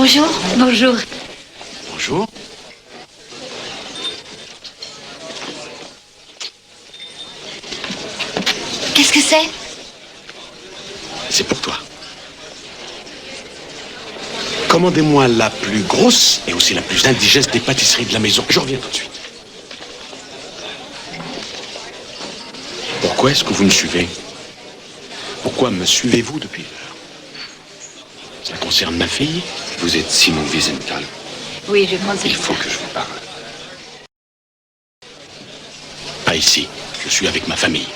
Bonjour. Bonjour. Bonjour. Qu'est-ce que c'est? C'est pour toi. Commandez-moi la plus grosse et aussi la plus indigeste des pâtisseries de la maison. Je reviens tout de suite. Pourquoi est-ce que vous me suivez? Pourquoi me suivez-vous depuis l'heure? Ça concerne ma fille? Vous êtes Simon Wiesenthal. Oui, je pense que Il faut que je vous parle. Pas ici. Je suis avec ma famille.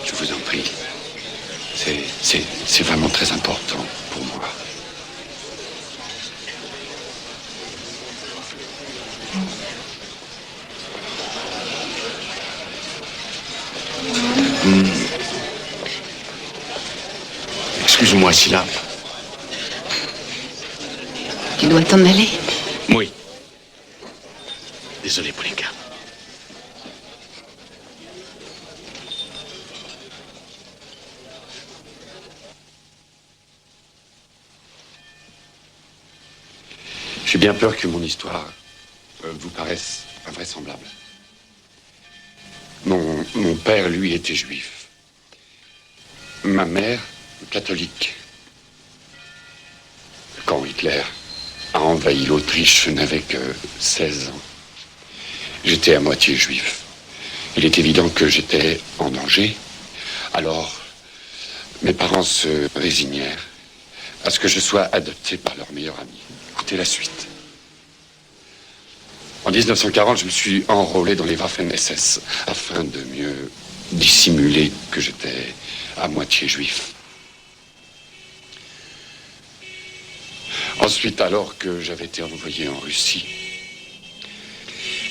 Je vous en prie. C'est vraiment très important pour moi. Excuse-moi, Scylla. tu dois t'en aller. Oui. Désolé, Polenka. J'ai bien peur que mon histoire vous paraisse invraisemblable. Mon père, lui, était juif. Ma mère, catholique. Quand Hitler a envahi l'Autriche, je n'avais que 16 ans. J'étais à moitié juif. Il est évident que j'étais en danger. Alors, mes parents se résignèrent à ce que je sois adopté par leur meilleur ami. Écoutez la suite. En 1940, je me suis enrôlé dans les Waffen-SS afin de mieux dissimuler que j'étais à moitié juif. Ensuite, alors que j'avais été envoyé en Russie,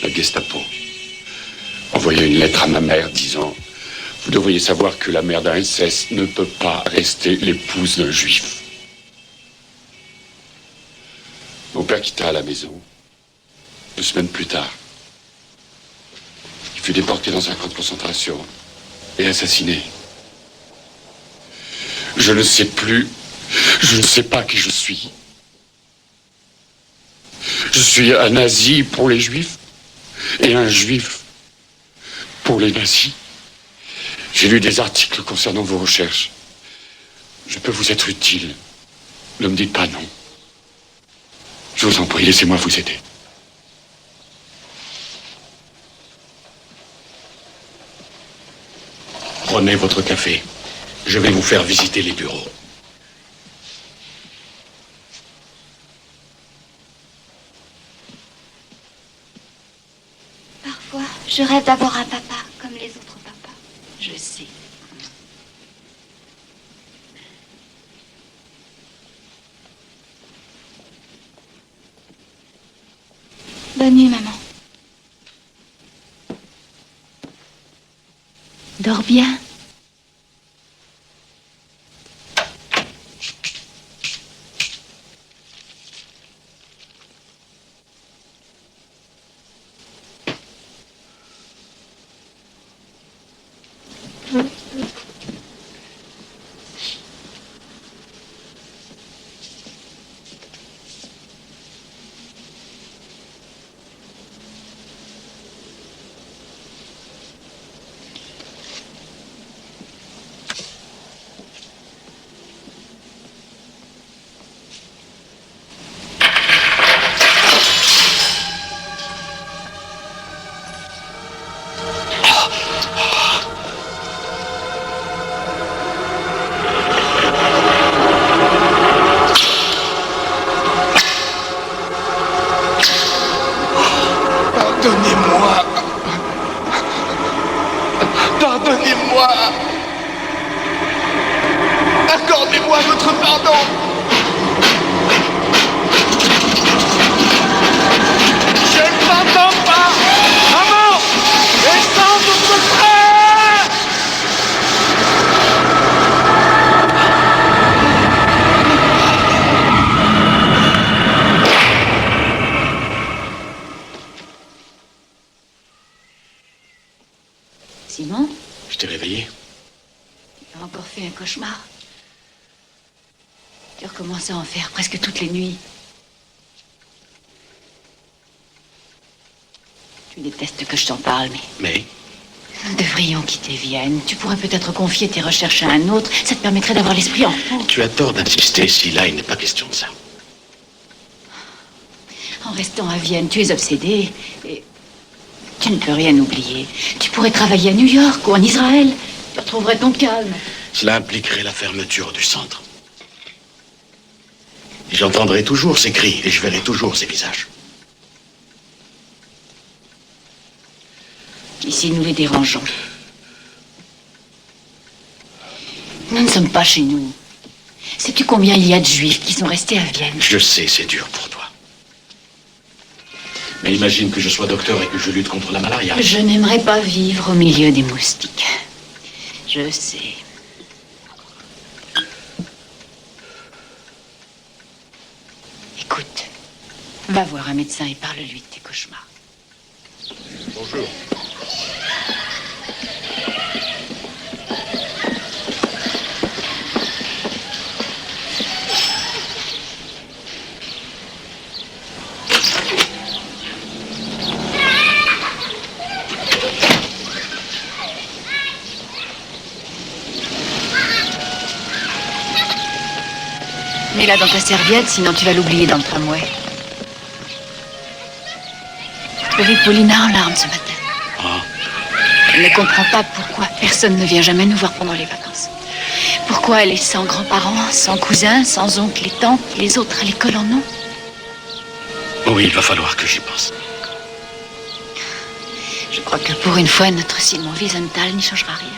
la Gestapo envoyait une lettre à ma mère disant « Vous devriez savoir que la mère d'un SS ne peut pas rester l'épouse d'un juif. » Mon père quitta la maison. 2 semaines plus tard, il fut déporté dans un camp de concentration et assassiné. Je ne sais plus, je ne sais pas qui je suis. Je suis un nazi pour les juifs et un juif pour les nazis. J'ai lu des articles concernant vos recherches. Je peux vous être utile. Ne me dites pas non. Je vous en prie, laissez-moi vous aider. Prenez votre café. Je vais vous faire visiter les bureaux. Parfois, je rêve d'avoir un papa comme les autres papas. Je sais. Bonne nuit, maman. Dors bien. Pardonnez-moi. Pardonnez-moi. Accordez-moi votre pardon. Je ne m'entends pas. Maman, descends votre frère. Simon, Je t'ai réveillé. tu as encore fait un cauchemar. Tu recommences à en faire presque toutes les nuits. Tu détestes que je t'en parle, Mais nous devrions quitter Vienne. Tu pourrais peut-être confier tes recherches à un autre. Ça te permettrait d'avoir l'esprit en repos. tu as tort d'insister si là, il n'est pas question de ça. En restant à Vienne, tu es obsédé et tu ne peux rien oublier. Tu pourrais travailler à New York ou en Israël. Tu retrouverais ton calme. Cela impliquerait la fermeture du centre. J'entendrai toujours ces cris et je verrai toujours ces visages. Ici, nous les dérangeons. Nous ne sommes pas chez nous. Sais-tu combien il y a de juifs qui sont restés à Vienne? Je sais, c'est dur pour toi. Mais imagine que je sois docteur et que je lutte contre la malaria. Je n'aimerais pas vivre au milieu des moustiques. Je sais. Écoute, va voir un médecin et parle-lui de tes cauchemars. Bonjour. Mets-la dans ta serviette, sinon tu vas l'oublier dans le tramway. J'ai vu Paulina en larmes ce matin. Ah, Elle ne comprend pas pourquoi personne ne vient jamais nous voir pendant les vacances. Pourquoi elle est sans grands-parents, sans cousins, sans oncles et tantes, les autres à l'école en ont. oui, il va falloir que j'y pense. Je crois que pour une fois, notre Simon Wiesenthal n'y changera rien.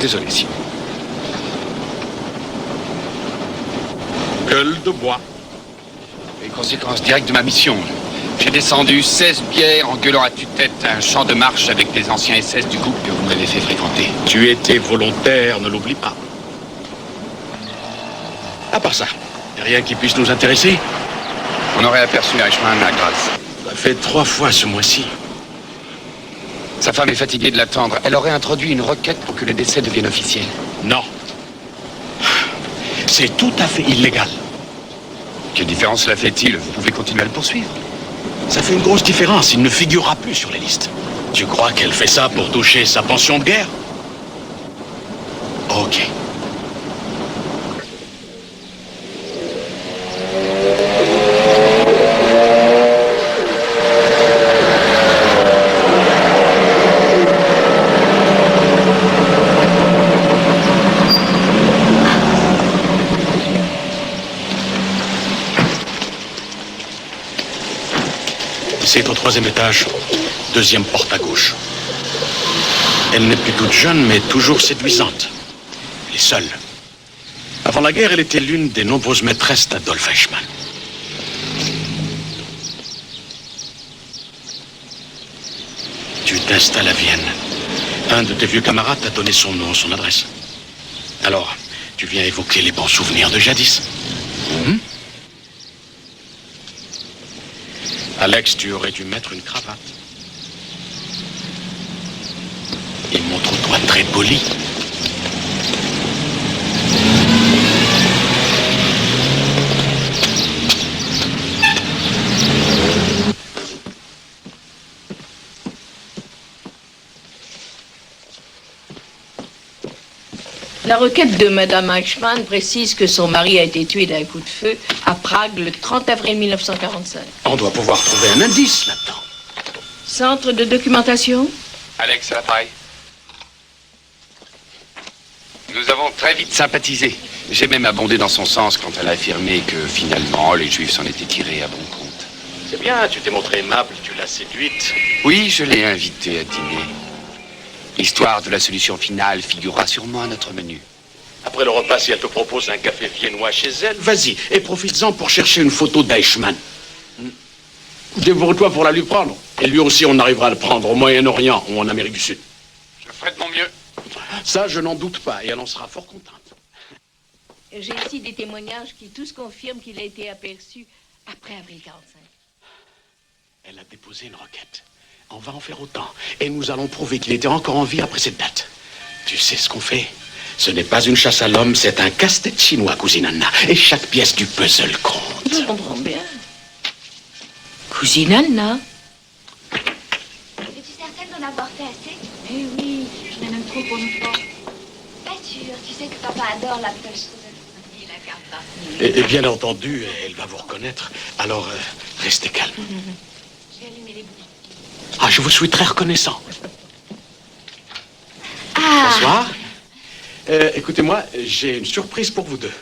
Désolé, Simon. Gueule de bois. Les conséquences directes de ma mission. J'ai descendu 16 bières en gueulant à tue-tête un champ de marche avec des anciens SS du groupe que vous m'avez fait fréquenter. Tu étais volontaire, ne l'oublie pas. À part ça, y a rien qui puisse nous intéresser. On aurait aperçu Eichmann à Graz. Ça fait 3 fois ce mois-ci. Sa femme est fatiguée de l'attendre. Elle aurait introduit une requête pour que le décès devienne officiel. Non. C'est tout à fait illégal. Quelle différence cela fait-il? Vous pouvez continuer à le poursuivre. Ça fait une grosse différence. Il ne figurera plus sur les listes. Tu crois qu'elle fait ça pour toucher sa pension de guerre? Ok. C'est au 3e étage, 2e porte à gauche. Elle n'est plus toute jeune, mais toujours séduisante. Elle est seule. Avant la guerre, elle était l'une des nombreuses maîtresses d'Adolf Eichmann. Tu t'installes à Vienne. Un de tes vieux camarades t'a donné son nom, son adresse. Alors, tu viens évoquer les bons souvenirs de jadis. Alex, tu aurais dû mettre une cravate. Et montre-toi très poli. La requête de Madame Eichmann précise que son mari a été tué d'un coup de feu à Prague le 30 avril 1945. On doit pouvoir trouver un indice là-dedans. Centre de documentation? Alex, à l'appareil. Nous avons très vite sympathisé. J'ai même abondé dans son sens quand elle a affirmé que finalement les Juifs s'en étaient tirés à bon compte. C'est bien, tu t'es montré aimable, tu l'as séduite. Oui, je l'ai invitée à dîner. L'histoire de la solution finale figurera sûrement à notre menu. Après le repas, si elle te propose un café viennois chez elle, vas-y, et profites-en pour chercher une photo d'Eichmann. Dévoure-toi pour la lui prendre. Et lui aussi, on arrivera à le prendre au Moyen-Orient ou en Amérique du Sud. Je ferai de mon mieux. Ça, je n'en doute pas, et elle en sera fort contente. J'ai ici des témoignages qui tous confirment qu'il a été aperçu après avril 45. Elle a déposé une requête. On va en faire autant. Et nous allons prouver qu'il était encore en vie après cette date. Tu sais ce qu'on fait? Ce n'est pas une chasse à l'homme, c'est un casse-tête chinois, cousine Anna. Et chaque pièce du puzzle compte. Je comprends bien. Cousine Anna? Es-tu certaine d'en avoir fait assez? Eh oui, j'en ai même trop pour nous trois. Pas sûr. Tu sais que papa adore l'Apfelstrudel. Et la carte. Et bien entendu, elle va vous reconnaître. Alors, restez calme. Je vais allumer les bougies. Ah, je vous suis très reconnaissant. Ah! Bonsoir. Écoutez-moi, j'ai une surprise pour vous deux.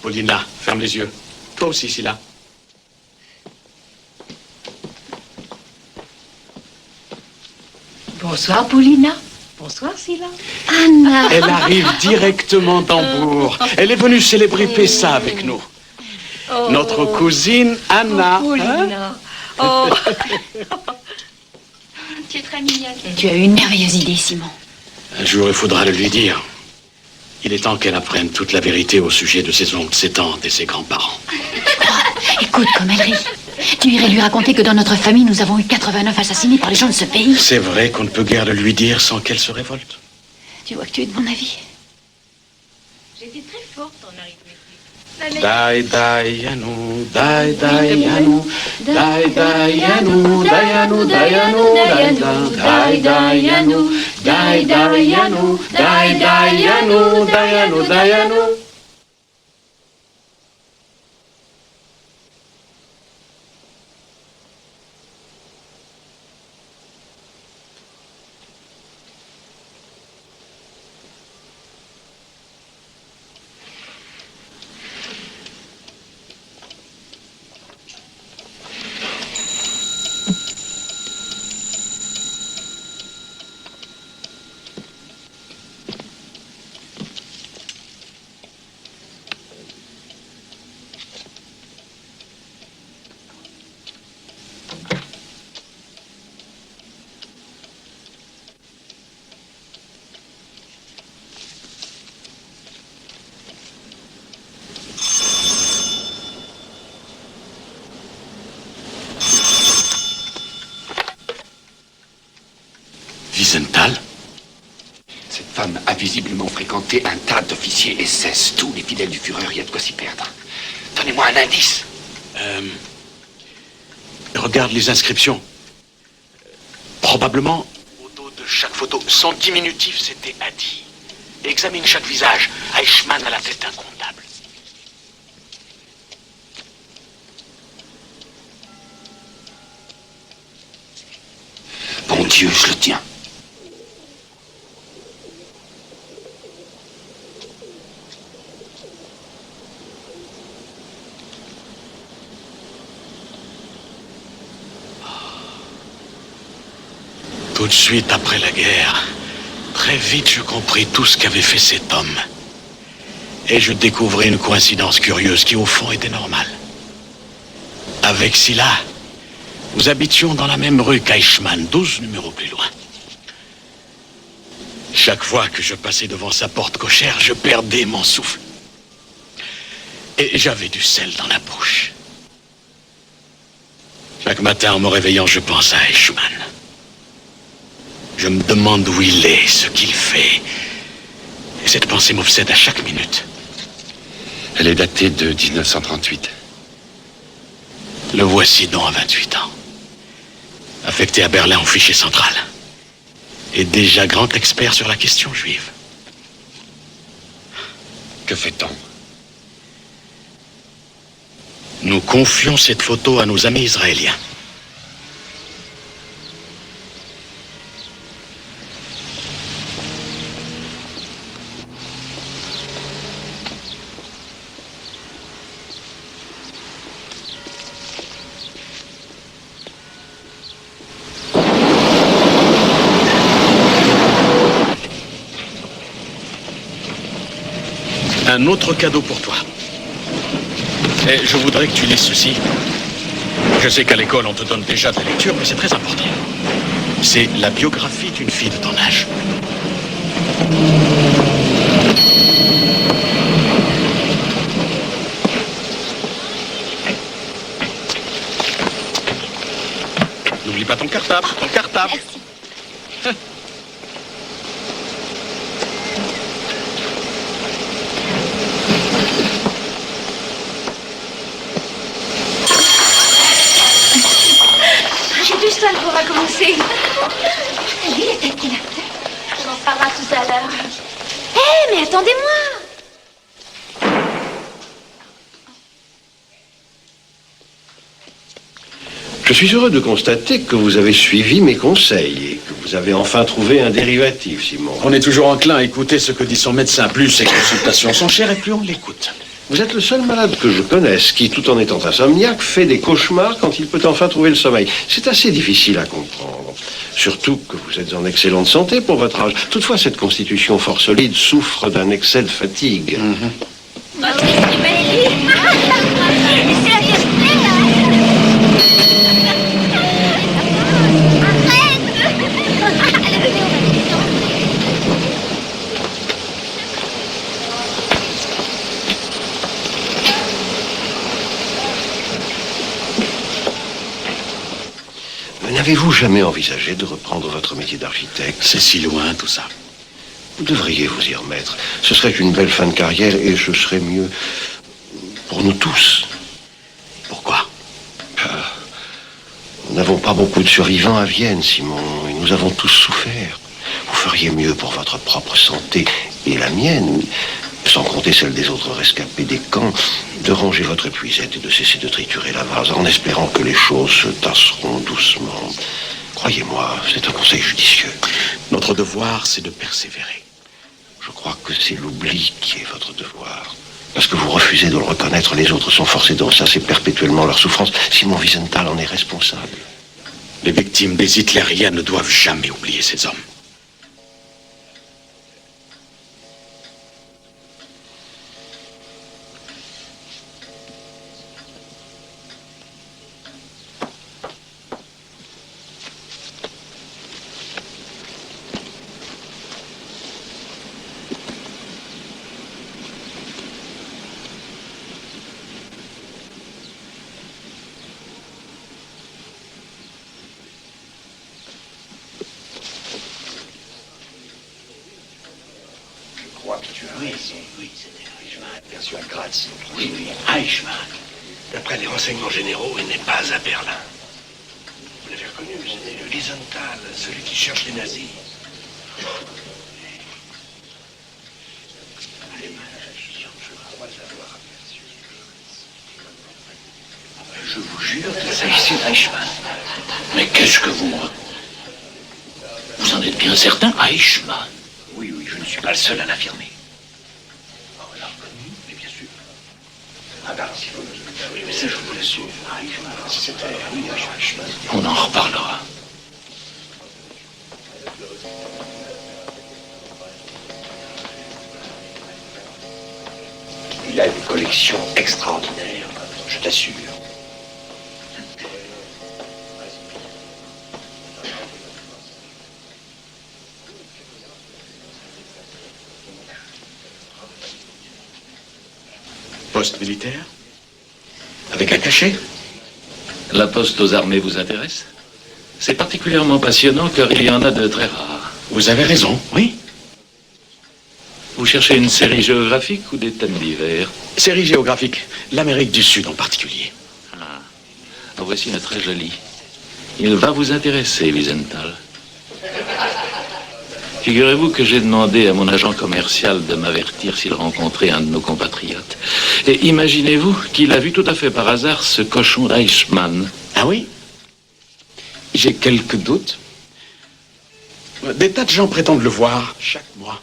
Paulina, ferme les yeux. Toi aussi, Scylla. Bonsoir, Paulina. Bonsoir, Scylla. Anna! Elle arrive directement d'Hambourg. Elle est venue célébrer Pessa avec nous. Oh. Notre cousine Anna. Oh, Paulina. Oh. Tu es très mignonne. Tu as eu une merveilleuse idée, Simon. Un jour, il faudra le lui dire. Il est temps qu'elle apprenne toute la vérité au sujet de ses oncles, ses tantes et ses grands-parents. Écoute comme elle rit. Tu irais lui raconter que dans notre famille, nous avons eu 89 assassinés par les gens de ce pays. C'est vrai qu'on ne peut guère le lui dire sans qu'elle se révolte. Tu vois que tu es de mon avis. J'étais très forte en arithmétique. Dai dai yanu, dai dai yanu, dai dai yanu, dai yanu, dai yanu, dai dai yanu, dai dai yanu, dai dai yanu, dai yanu, dai yanu. Wiesenthal? Cette femme a visiblement fréquenté un tas d'officiers SS. Tous les fidèles du Führer, il y a de quoi s'y perdre. Donnez-moi un indice. Regarde les inscriptions. Probablement, au dos de chaque photo, son diminutif, c'était Adi. Examine chaque visage. Eichmann a la tête d'un comptable. Bon Dieu, je le tiens. Tout de suite après la guerre, très vite je compris tout ce qu'avait fait cet homme. Et je découvrais une coïncidence curieuse qui au fond était normale. Avec Scylla, nous habitions dans la même rue qu'Eichmann, 12 numéros plus loin. Chaque fois que je passais devant sa porte cochère, je perdais mon souffle. Et j'avais du sel dans la bouche. Chaque matin, en me réveillant, je pense à Eichmann. Je me demande où il est, ce qu'il fait. Et cette pensée m'obsède à chaque minute. Elle est datée de 1938. Le voici donc à 28 ans. Affecté à Berlin au fichier central. Et déjà grand expert sur la question juive. Que fait-on? Nous confions cette photo à nos amis israéliens. Un autre cadeau pour toi. Et je voudrais que tu lises ceci. Je sais qu'à l'école, on te donne déjà de la lecture, mais c'est très important. C'est la biographie d'une fille de ton âge. le cartable, le cartable. Merci. J'ai du soin qu'on va commencer. Lui, les têtes qu'il a fait. On en parlera tout à l'heure. Hé, mais attendez-moi. Je suis heureux de constater que vous avez suivi mes conseils et que vous avez enfin trouvé un dérivatif, Simon. On est toujours enclin à écouter ce que dit son médecin. Plus ses consultations sont chères et plus on l'écoute. Vous êtes le seul malade que je connaisse qui, tout en étant insomniaque, fait des cauchemars quand il peut enfin trouver le sommeil. C'est assez difficile à comprendre. Surtout que vous êtes en excellente santé pour votre âge. Toutefois, cette constitution fort solide souffre d'un excès de fatigue. N'avez-vous jamais envisagé de reprendre votre métier d'architecte? C'est si loin tout ça. Vous devriez vous y remettre. Ce serait une belle fin de carrière et ce serait mieux pour nous tous. Pourquoi? Nous n'avons pas beaucoup de survivants à Vienne, Simon, et nous avons tous souffert. Vous feriez mieux pour votre propre santé et la mienne, sans compter celle des autres rescapés des camps, de ranger votre épuisette et de cesser de triturer la vase en espérant que les choses se tasseront doucement. Croyez-moi, c'est un conseil judicieux. Notre devoir, c'est de persévérer. Je crois que c'est l'oubli qui est votre devoir. Parce que vous refusez de le reconnaître, les autres sont forcés de ressasser perpétuellement leur souffrance. Simon Wiesenthal en est responsable. Les victimes des hitlériens ne doivent jamais oublier ces hommes. Oui, c'était Eichmann, bien sûr, à Graz. Oui, Eichmann. D'après les renseignements généraux, il n'est pas à Berlin. Vous l'avez reconnu, c'était le Wiesenthal, celui qui cherche les nazis. Je vous jure qu'il s'agissait d'Eichmann. Mais qu'est-ce que vous me racontez? Vous en êtes bien certain, Eichmann? Oui, je ne suis pas le seul à l'affirmer. Oh, on l'a reconnu, mais bien sûr. Ah ben, si vous... Oui, mais ça, je vous l'assure. Eichmann, c'était... Oui, Eichmann. On en reparlera. Il a une collection extraordinaire, je t'assure. Poste militaire? Avec un cachet? La poste aux armées vous intéresse? C'est particulièrement passionnant car il y en a de très rares. Vous avez raison, oui. Vous cherchez une série géographique ou des thèmes divers? Série géographique, l'Amérique du Sud en particulier. Ah, en voici une très jolie. Il va vous intéresser, Wiesenthal. Figurez-vous que j'ai demandé à mon agent commercial de m'avertir s'il rencontrait un de nos compatriotes. Et imaginez-vous qu'il a vu tout à fait par hasard ce cochon d'Eichmann. Ah oui? J'ai quelques doutes. Des tas de gens prétendent le voir chaque mois.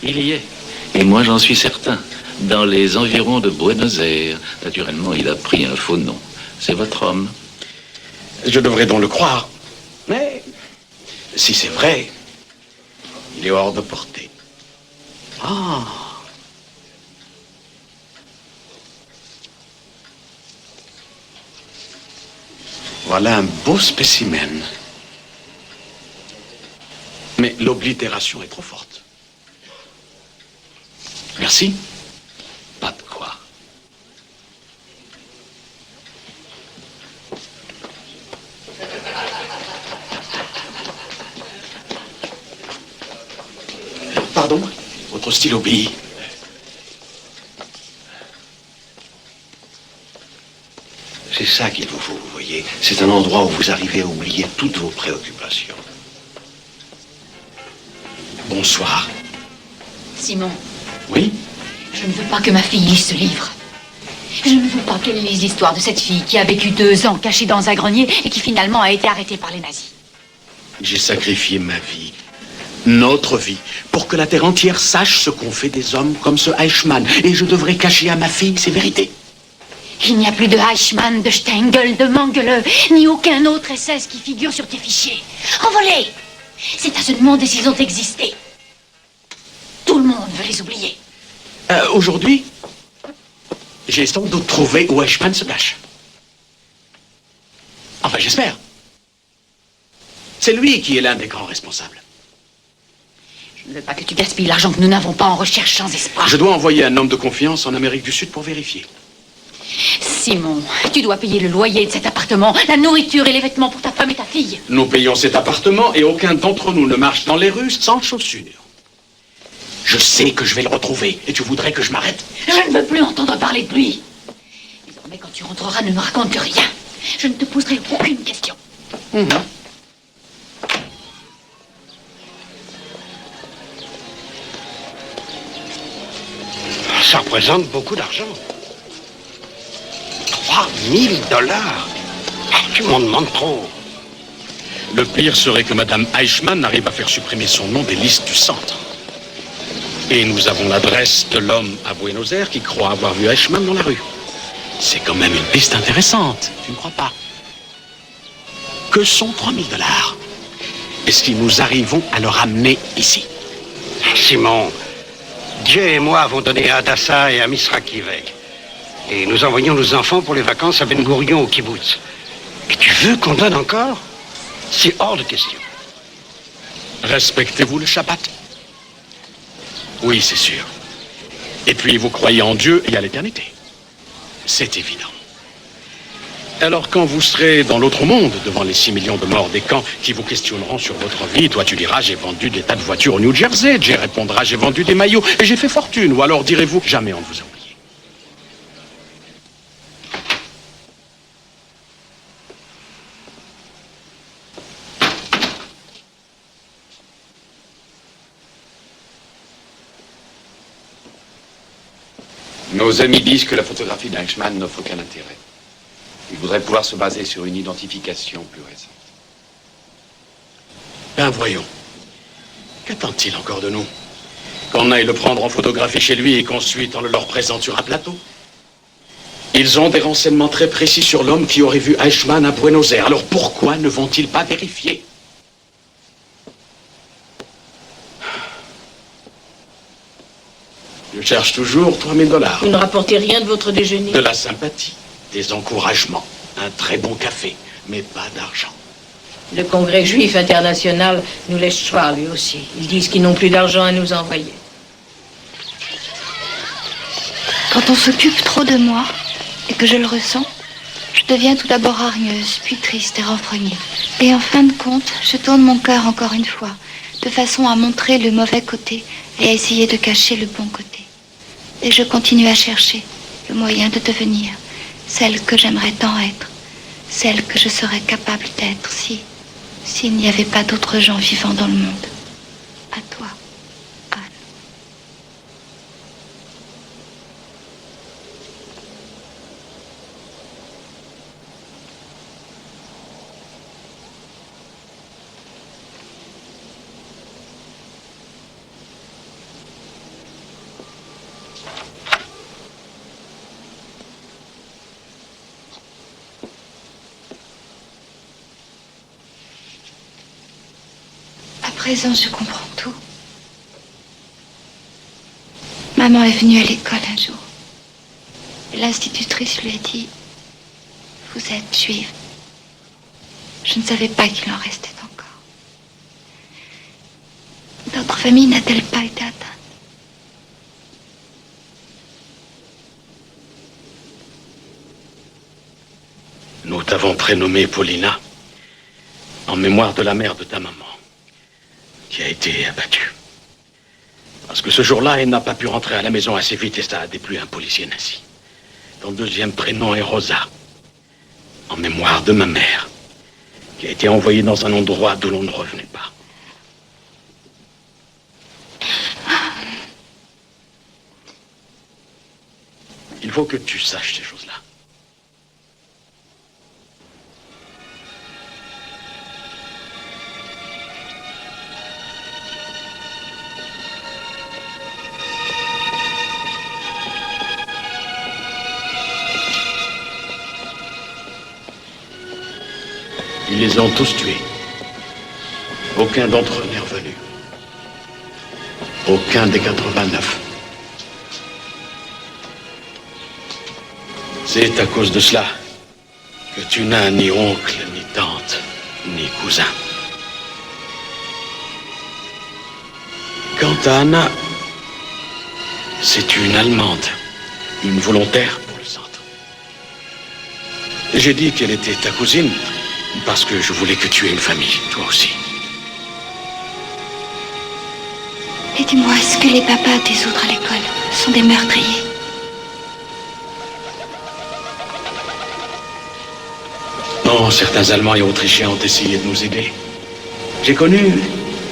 Il y est. Et moi, j'en suis certain. Dans les environs de Buenos Aires. Naturellement, il a pris un faux nom. C'est votre homme. Je devrais donc le croire. Mais si c'est vrai, il est hors de portée. Ah. Voilà un beau spécimen. Mais l'oblitération est trop forte. Merci. Pas de quoi. Pardon? Votre style obéit. C'est ça qu'il vous faut, vous voyez. C'est un endroit où vous arrivez à oublier toutes vos préoccupations. Bonsoir. Simon, Oui? je ne veux pas que ma fille lise ce livre. Je ne veux pas qu'elle lise l'histoire de cette fille qui a vécu 2 ans cachée dans un grenier et qui finalement a été arrêtée par les nazis. J'ai sacrifié ma vie, notre vie, pour que la terre entière sache ce qu'ont fait des hommes comme ce Eichmann. Et je devrais cacher à ma fille ces vérités. Il n'y a plus de Eichmann, de Stengel, de Mengele, ni aucun autre SS qui figure sur tes fichiers. Envolés! C'est à se demander s'ils ont existé. Tout le monde veut les oublier. Aujourd'hui, j'ai sans doute trouvé où Eichmann se cache. Enfin, j'espère. C'est lui qui est l'un des grands responsables. Je ne veux pas que tu gaspilles l'argent que nous n'avons pas en recherche sans espoir. Je dois envoyer un homme de confiance en Amérique du Sud pour vérifier. Simon, tu dois payer le loyer de cet appartement, la nourriture et les vêtements pour ta femme et ta fille. Nous payons cet appartement et aucun d'entre nous ne marche dans les rues sans chaussures. Je sais que je vais le retrouver et tu voudrais que je m'arrête? Je ne veux plus entendre parler de lui. Désormais, quand tu rentreras, ne me raconte plus rien. Je ne te poserai aucune question. Ça représente beaucoup d'argent. 3000 $. Tu m'en demandes trop. Le pire serait que Madame Eichmann arrive à faire supprimer son nom des listes du centre. Et nous avons l'adresse de l'homme à Buenos Aires qui croit avoir vu Eichmann dans la rue. C'est quand même une piste intéressante, tu ne crois pas? Que sont 3000 $? Et si nous arrivons à le ramener ici? Simon, Dieu et moi avons donné à Hadassah et à Misrakive. Et nous envoyons nos enfants pour les vacances à Ben Gourion au kibbutz. Et tu veux qu'on donne encore? C'est hors de question. Respectez-vous le Shabbat? Oui, c'est sûr. Et puis vous croyez en Dieu et à l'éternité. C'est évident. Alors quand vous serez dans l'autre monde, devant les 6 millions de morts des camps qui vous questionneront sur votre vie, toi tu diras j'ai vendu des tas de voitures au New Jersey, Jay répondra j'ai vendu des maillots et j'ai fait fortune, ou alors direz-vous jamais on ne vous a oublié. Nos amis disent que la photographie d'Eichmann n'offre aucun intérêt. Ils voudraient pouvoir se baser sur une identification plus récente. Ben voyons. Qu'attend-il encore de nous? Qu'on aille le prendre en photographie chez lui et qu'ensuite on le leur présente sur un plateau? Ils ont des renseignements très précis sur l'homme qui aurait vu Eichmann à Buenos Aires. Alors pourquoi ne vont-ils pas vérifier? Je cherche toujours 3000 $. Vous ne rapportez rien de votre déjeuner? De la sympathie, des encouragements, un très bon café, mais pas d'argent. Le Congrès juif international nous laisse choix, lui aussi. Ils disent qu'ils n'ont plus d'argent à nous envoyer. Quand on s'occupe trop de moi, et que je le ressens, je deviens tout d'abord hargneuse, puis triste et renfrognée. Et en fin de compte, je tourne mon cœur encore une fois, de façon à montrer le mauvais côté et à essayer de cacher le bon côté. Et je continue à chercher le moyen de devenir celle que j'aimerais tant être, celle que je serais capable d'être s'il n'y avait pas d'autres gens vivants dans le monde. À toi, Anne. À présent, je comprends tout. Maman est venue à l'école un jour. Et l'institutrice lui a dit « Vous êtes juive ». Je ne savais pas qu'il en restait encore. Notre famille n'a-t-elle pas été atteinte? Nous t'avons prénommée Paulina en mémoire de la mère de ta maman, qui a été abattue. Parce que ce jour-là, elle n'a pas pu rentrer à la maison assez vite et ça a déplu un policier nazi. Ton deuxième prénom est Rosa, en mémoire de ma mère, qui a été envoyée dans un endroit d'où l'on ne revenait pas. Il faut que tu saches ces choses-là. Ils les ont tous tués. Aucun d'entre eux n'est revenu. Aucun des 89. C'est à cause de cela que tu n'as ni oncle, ni tante, ni cousin. Quant à Anna, c'est une Allemande, une volontaire pour le centre. J'ai dit qu'elle était ta cousine parce que je voulais que tu aies une famille, toi aussi. Et dis-moi, est-ce que les papas des autres à l'école sont des meurtriers? Non, certains Allemands et Autrichiens ont essayé de nous aider. J'ai connu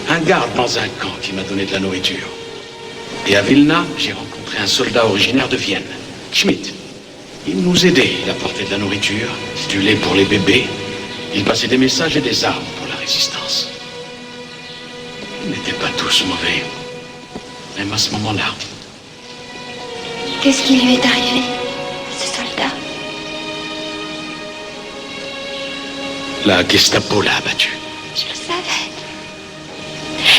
un garde dans un camp qui m'a donné de la nourriture. Et à Vilna, j'ai rencontré un soldat originaire de Vienne, Schmidt. Il nous aidait, il apportait de la nourriture, du lait pour les bébés. Il passait des messages et des armes pour la résistance. Ils n'étaient pas tous mauvais, même à ce moment-là. Qu'est-ce qui lui est arrivé, ce soldat? La Gestapo l'a abattu. Je le savais.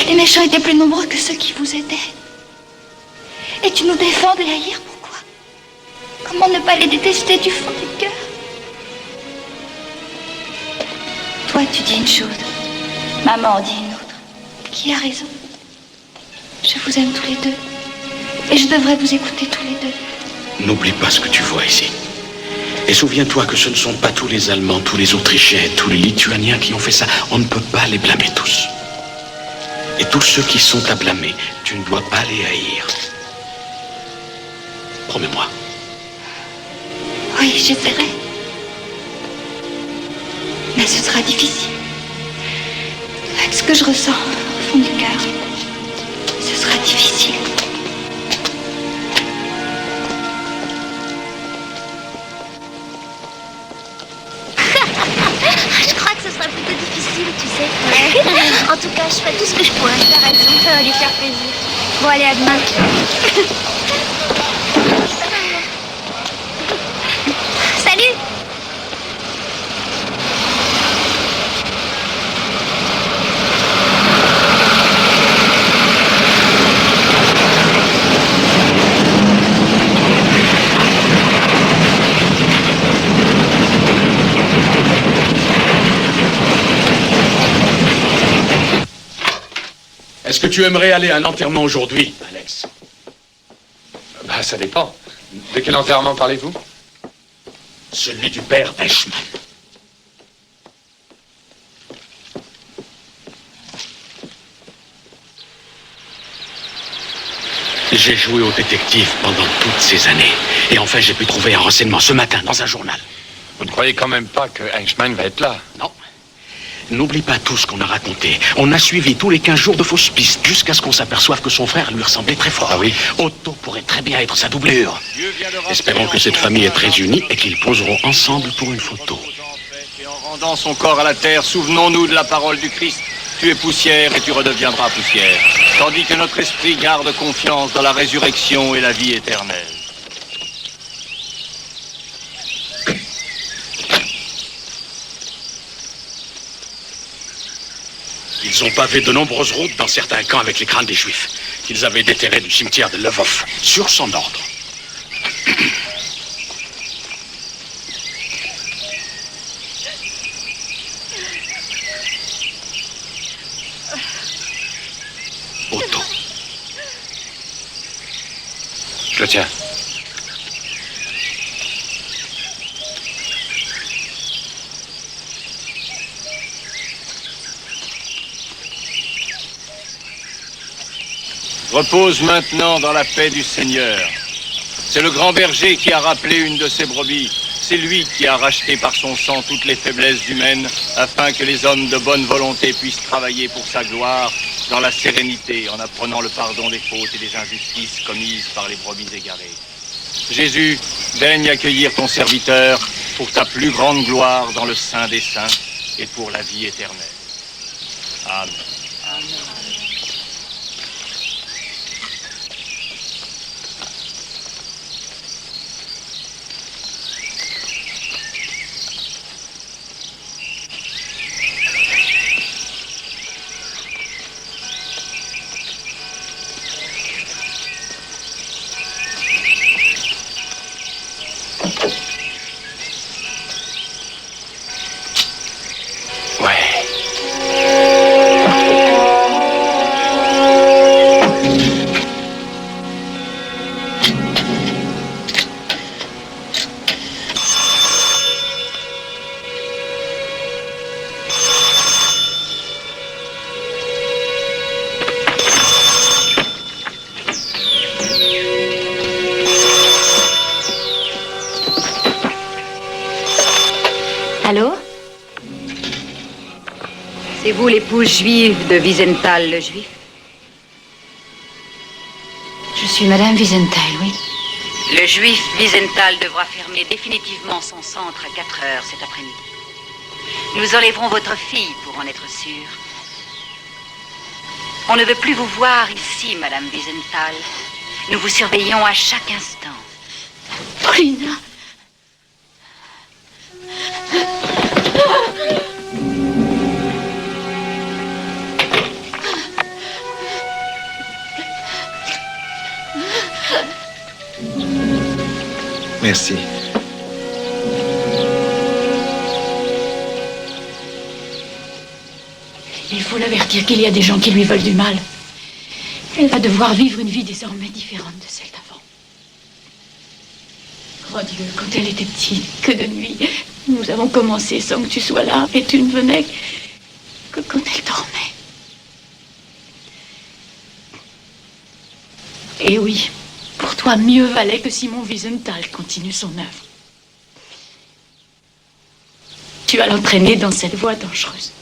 Les méchants étaient plus nombreux que ceux qui vous aidaient. Et tu nous défends de les haïr, pourquoi? Comment ne pas les détester du fond du cœur? Toi, tu dis une chose. Maman en dit une autre. Qui a raison? Je vous aime tous les deux. Et je devrais vous écouter tous les deux. N'oublie pas ce que tu vois ici. Et souviens-toi que ce ne sont pas tous les Allemands, tous les Autrichiens et tous les Lituaniens qui ont fait ça. On ne peut pas les blâmer tous. Et tous ceux qui sont à blâmer, tu ne dois pas les haïr. Promets-moi. Oui, j'essaierai. Mais ce sera difficile. Avec ce que je ressens au fond du cœur, ce sera difficile. Je crois que ce sera plutôt difficile, tu sais. En tout cas, je ferai tout ce que je pourrai. T'as raison, ça va lui faire plaisir. Bon, allez, à demain. Salut! Est-ce que tu aimerais aller à un enterrement aujourd'hui, Alex? Bah, ça dépend. De quel enterrement parlez-vous? Celui du père Eichmann. J'ai joué au détective pendant toutes ces années. Et enfin, j'ai pu trouver un renseignement ce matin dans un journal. Vous ne croyez quand même pas que Eichmann va être là? Non. N'oublie pas tout ce qu'on a raconté. On a suivi tous les 15 jours de fausses pistes jusqu'à ce qu'on s'aperçoive que son frère lui ressemblait très fort. Ah oui? Otto pourrait très bien être sa doublure. Espérons que cette famille est très unie et qu'ils poseront ensemble pour une photo. Et en rendant son corps à la terre, souvenons-nous de la parole du Christ. Tu es poussière et tu redeviendras poussière. Tandis que notre esprit garde confiance dans la résurrection et la vie éternelle. Ils ont pavé de nombreuses routes dans certains camps avec les crânes des Juifs qu'ils avaient déterrés du cimetière de Lvov, sur son ordre. Otto. Je le tiens. repose maintenant dans la paix du Seigneur. C'est le grand berger qui a rappelé une de ses brebis. C'est lui qui a racheté par son sang toutes les faiblesses humaines afin que les hommes de bonne volonté puissent travailler pour sa gloire dans la sérénité en apprenant le pardon des fautes et des injustices commises par les brebis égarées. Jésus, daigne accueillir ton serviteur pour ta plus grande gloire dans le sein des saints et pour la vie éternelle. Amen. Amen. Allô? C'est vous l'épouse juive de Wiesenthal le juif? Je suis Madame Wiesenthal, oui. Le juif Wiesenthal devra fermer définitivement son centre à 4 heures cet après-midi. Nous enlèverons votre fille pour en être sûrs. On ne veut plus vous voir ici, Madame Wiesenthal. Nous vous surveillons à chaque instant. Paulina! Merci. Il faut l'avertir qu'il y a des gens qui lui veulent du mal. Elle va devoir vivre une vie désormais différente de celle d'avant. Oh Dieu, quand elle était petite, que de nuit, nous avons commencé sans que tu sois là, et tu ne venais que quand elle dormait. Et oui, pour toi, mieux valait que Simon Wiesenthal continue son œuvre. Tu vas l'entraîner dans cette voie dangereuse.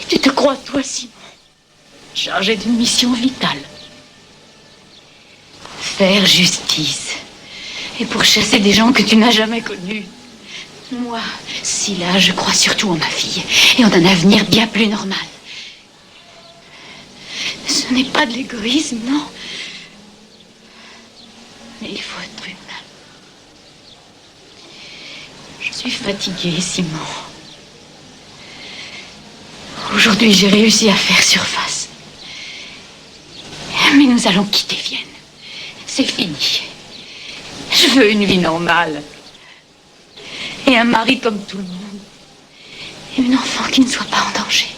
Et tu te crois, toi, Simon, chargé d'une mission vitale. Faire justice. Et pour chasser des gens que tu n'as jamais connus. Moi, Scylla, je crois surtout en ma fille et en un avenir bien plus normal. Ce n'est pas de l'égoïsme, non. Mais il faut être humain. Je suis fatiguée, Simon. Aujourd'hui, j'ai réussi à faire surface. Mais nous allons quitter Vienne. C'est fini. Je veux une vie normale. Et un mari comme tout le monde. Et une enfant qui ne soit pas en danger.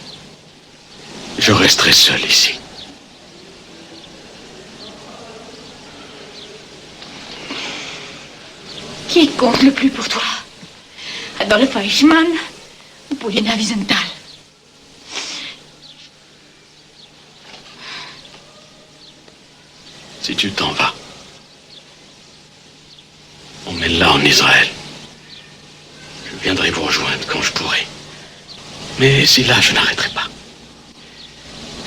Je resterai seul ici. Qui compte le plus pour toi? Adolf Eichmann ou Paulina Wiesenthal? Si tu t'en vas, on est là en Israël. Je viendrai vous rejoindre quand je pourrai. Mais si là, je n'arrêterai pas.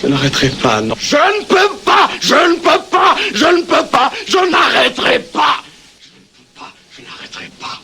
Je n'arrêterai pas, non. Je ne peux pas! Je ne peux pas! Je ne peux pas! Je n'arrêterai pas! Je ne peux pas! Je n'arrêterai pas!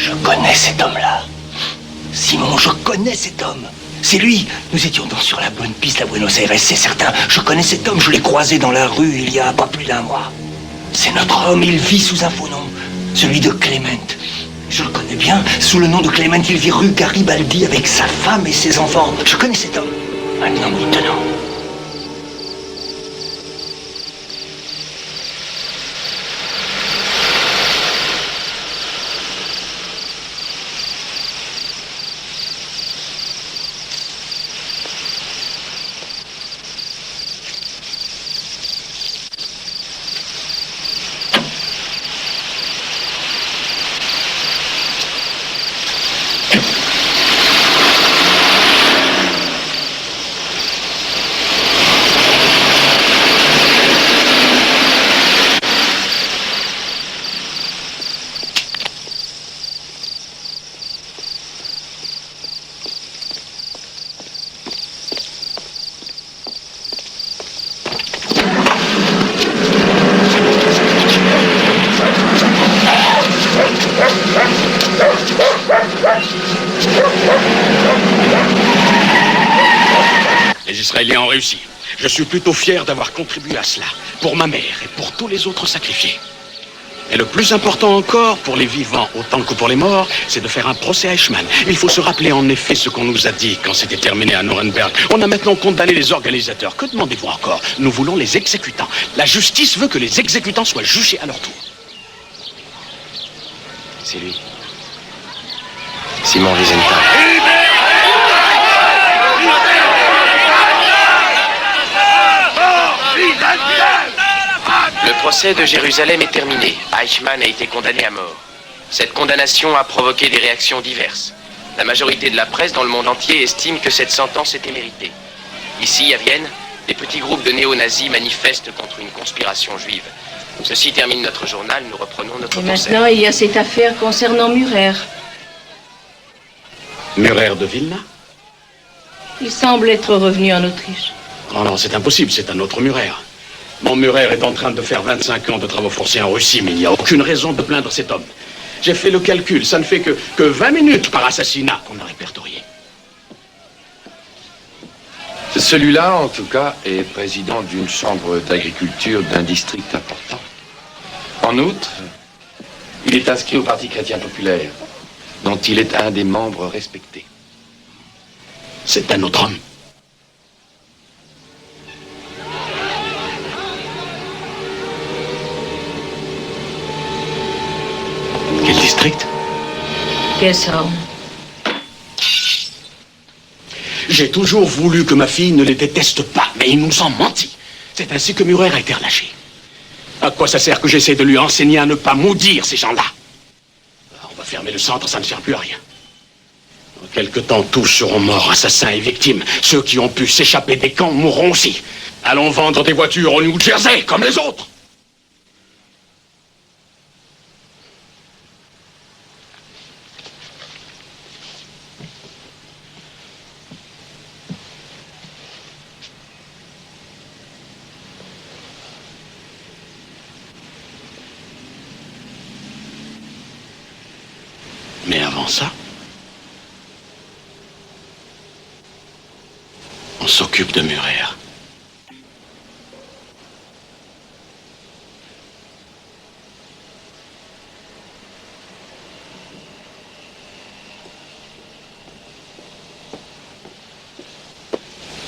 Je connais cet homme-là. Simon, je connais cet homme. C'est lui. Nous étions donc sur la bonne piste à Buenos Aires, c'est certain. Je connais cet homme, je l'ai croisé dans la rue il y a pas plus d'1 mois. C'est notre homme, il vit sous un faux nom, celui de Clément. Je le connais bien, sous le nom de Clément, il vit rue Garibaldi avec sa femme et ses enfants. Je connais cet homme. Maintenant. Les Israéliens ont réussi. Je suis plutôt fier d'avoir contribué à cela, pour ma mère et pour tous les autres sacrifiés. Et le plus important encore, pour les vivants autant que pour les morts, c'est de faire un procès à Eichmann. Il faut se rappeler en effet ce qu'on nous a dit quand c'était terminé à Nuremberg. On a maintenant condamné les organisateurs. Que demandez-vous encore? Nous voulons les exécutants. La justice veut que les exécutants soient jugés à leur tour. C'est lui. Simon Wiesenthal. Le procès de Jérusalem est terminé. Eichmann a été condamné à mort. Cette condamnation a provoqué des réactions diverses. La majorité de la presse dans le monde entier estime que cette sentence était méritée. Ici, à Vienne, des petits groupes de néo-nazis manifestent contre une conspiration juive. Ceci termine notre journal, nous reprenons notre procès. Maintenant, il y a cette affaire concernant Murer. Murer de Vilna? Il semble être revenu en Autriche. Oh non, c'est impossible, c'est un autre Murer. Mon Murer est en train de faire 25 ans de travaux forcés en Russie, mais il n'y a aucune raison de plaindre cet homme. J'ai fait le calcul, ça ne fait que 20 minutes par assassinat qu'on a répertorié. Celui-là, en tout cas, est président d'une chambre d'agriculture d'un district important. En outre, il est inscrit au Parti chrétien populaire, dont il est un des membres respectés. C'est un autre homme. Quel district? Geshorn. J'ai toujours voulu que ma fille ne les déteste pas, mais ils nous ont menti. C'est ainsi que Murer a été relâché. À quoi ça sert que j'essaie de lui enseigner à ne pas maudire ces gens-là? On va fermer le centre, ça ne sert plus à rien. En quelque temps, tous seront morts, assassins et victimes. Ceux qui ont pu s'échapper des camps mourront aussi. Allons vendre des voitures au New Jersey, comme les autres. Mais avant ça, on s'occupe de Murer.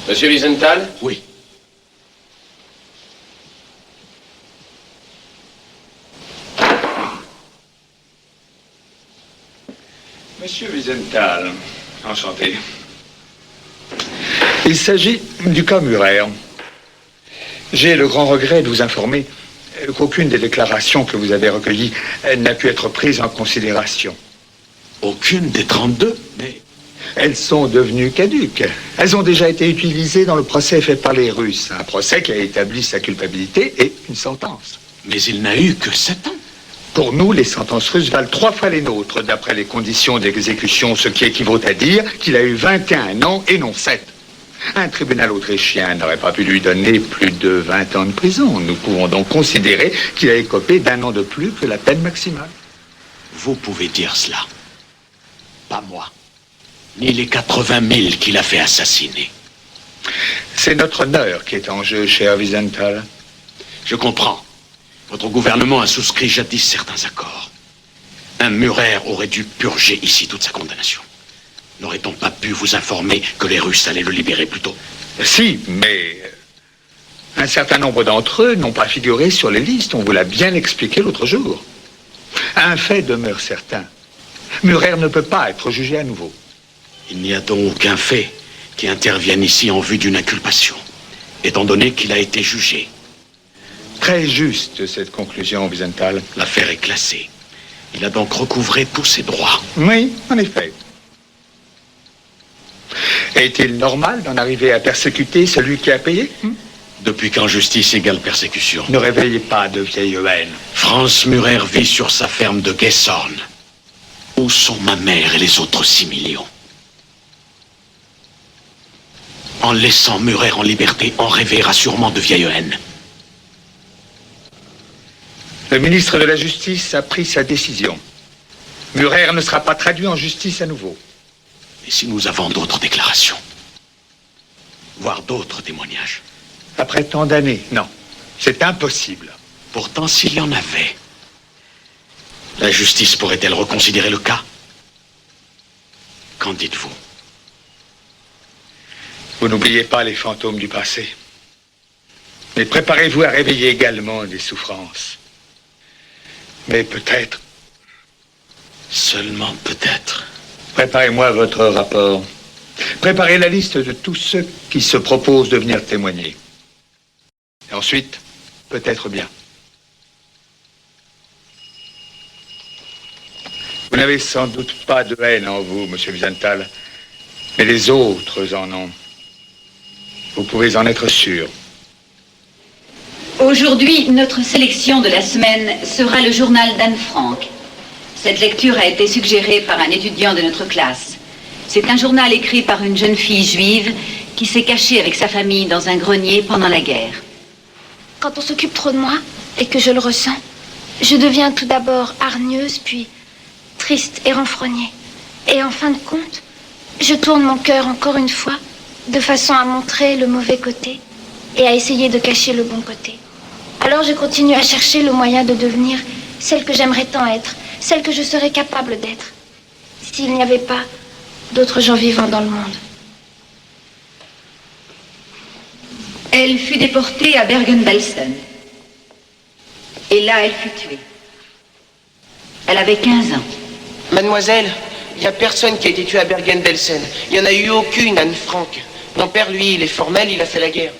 Monsieur Wiesenthal? Oui. Monsieur Wiesenthal, enchanté. Il s'agit du cas Murer. J'ai le grand regret de vous informer qu'aucune des déclarations que vous avez recueillies n'a pu être prise en considération. Aucune des 32? Mais... Elles sont devenues caduques. Elles ont déjà été utilisées dans le procès fait par les Russes. Un procès qui a établi sa culpabilité et une sentence. Mais il n'a eu que 7 ans. Pour nous, les sentences russes valent 3 fois les nôtres, d'après les conditions d'exécution, ce qui équivaut à dire qu'il a eu 21 ans et non 7. Un tribunal autrichien n'aurait pas pu lui donner plus de 20 ans de prison. Nous pouvons donc considérer qu'il a écopé d'1 an de plus que la peine maximale. Vous pouvez dire cela. Pas moi. Ni les 80 000 qu'il a fait assassiner. C'est notre honneur qui est en jeu, cher Wiesenthal. Je comprends. Votre gouvernement a souscrit jadis certains accords. Un Murer aurait dû purger ici toute sa condamnation. N'aurait-on pas pu vous informer que les Russes allaient le libérer plus tôt? Si, mais un certain nombre d'entre eux n'ont pas figuré sur les listes. On vous l'a bien expliqué l'autre jour. Un fait demeure certain. Murer ne peut pas être jugé à nouveau. Il n'y a donc aucun fait qui intervienne ici en vue d'une inculpation, étant donné qu'il a été jugé. Très juste, cette conclusion, Wiesenthal. L'affaire est classée. Il a donc recouvré tous ses droits. Oui, en effet. Est-il normal d'en arriver à persécuter celui qui a payé? Depuis quand justice égale persécution? Ne réveillez pas de vieille haine. Franz Murer vit sur sa ferme de Gessorn. Où sont ma mère et les autres 6 millions? En laissant Murer en liberté, on réveillera sûrement de vieille haine. Le ministre de la Justice a pris sa décision. Murer ne sera pas traduit en justice à nouveau. Et si nous avons d'autres déclarations? Voire d'autres témoignages? Après tant d'années, non. C'est impossible. Pourtant, s'il y en avait, la justice pourrait-elle reconsidérer le cas? Qu'en dites-vous? Vous n'oubliez pas les fantômes du passé. Mais préparez-vous à réveiller également des souffrances. Mais peut-être... Seulement peut-être. Préparez-moi votre rapport. Préparez la liste de tous ceux qui se proposent de venir témoigner. Et ensuite, peut-être bien. Vous n'avez sans doute pas de haine en vous, monsieur Wiesenthal, mais les autres en ont. Vous pouvez en être sûr. Aujourd'hui, notre sélection de la semaine sera le journal d'Anne Frank. Cette lecture a été suggérée par un étudiant de notre classe. C'est un journal écrit par une jeune fille juive qui s'est cachée avec sa famille dans un grenier pendant la guerre. Quand on s'occupe trop de moi et que je le ressens, je deviens tout d'abord hargneuse, puis triste et renfrognée. Et en fin de compte, je tourne mon cœur encore une fois de façon à montrer le mauvais côté et à essayer de cacher le bon côté. Alors je continue à chercher le moyen de devenir celle que j'aimerais tant être, celle que je serais capable d'être, s'il n'y avait pas d'autres gens vivants dans le monde. Elle fut déportée à Bergen-Belsen. Et là, elle fut tuée. Elle avait 15 ans. Mademoiselle, il n'y a personne qui a été tué à Bergen-Belsen. Il n'y en a eu aucune, Anne Frank. Mon père, lui, il est formel, il a fait la guerre.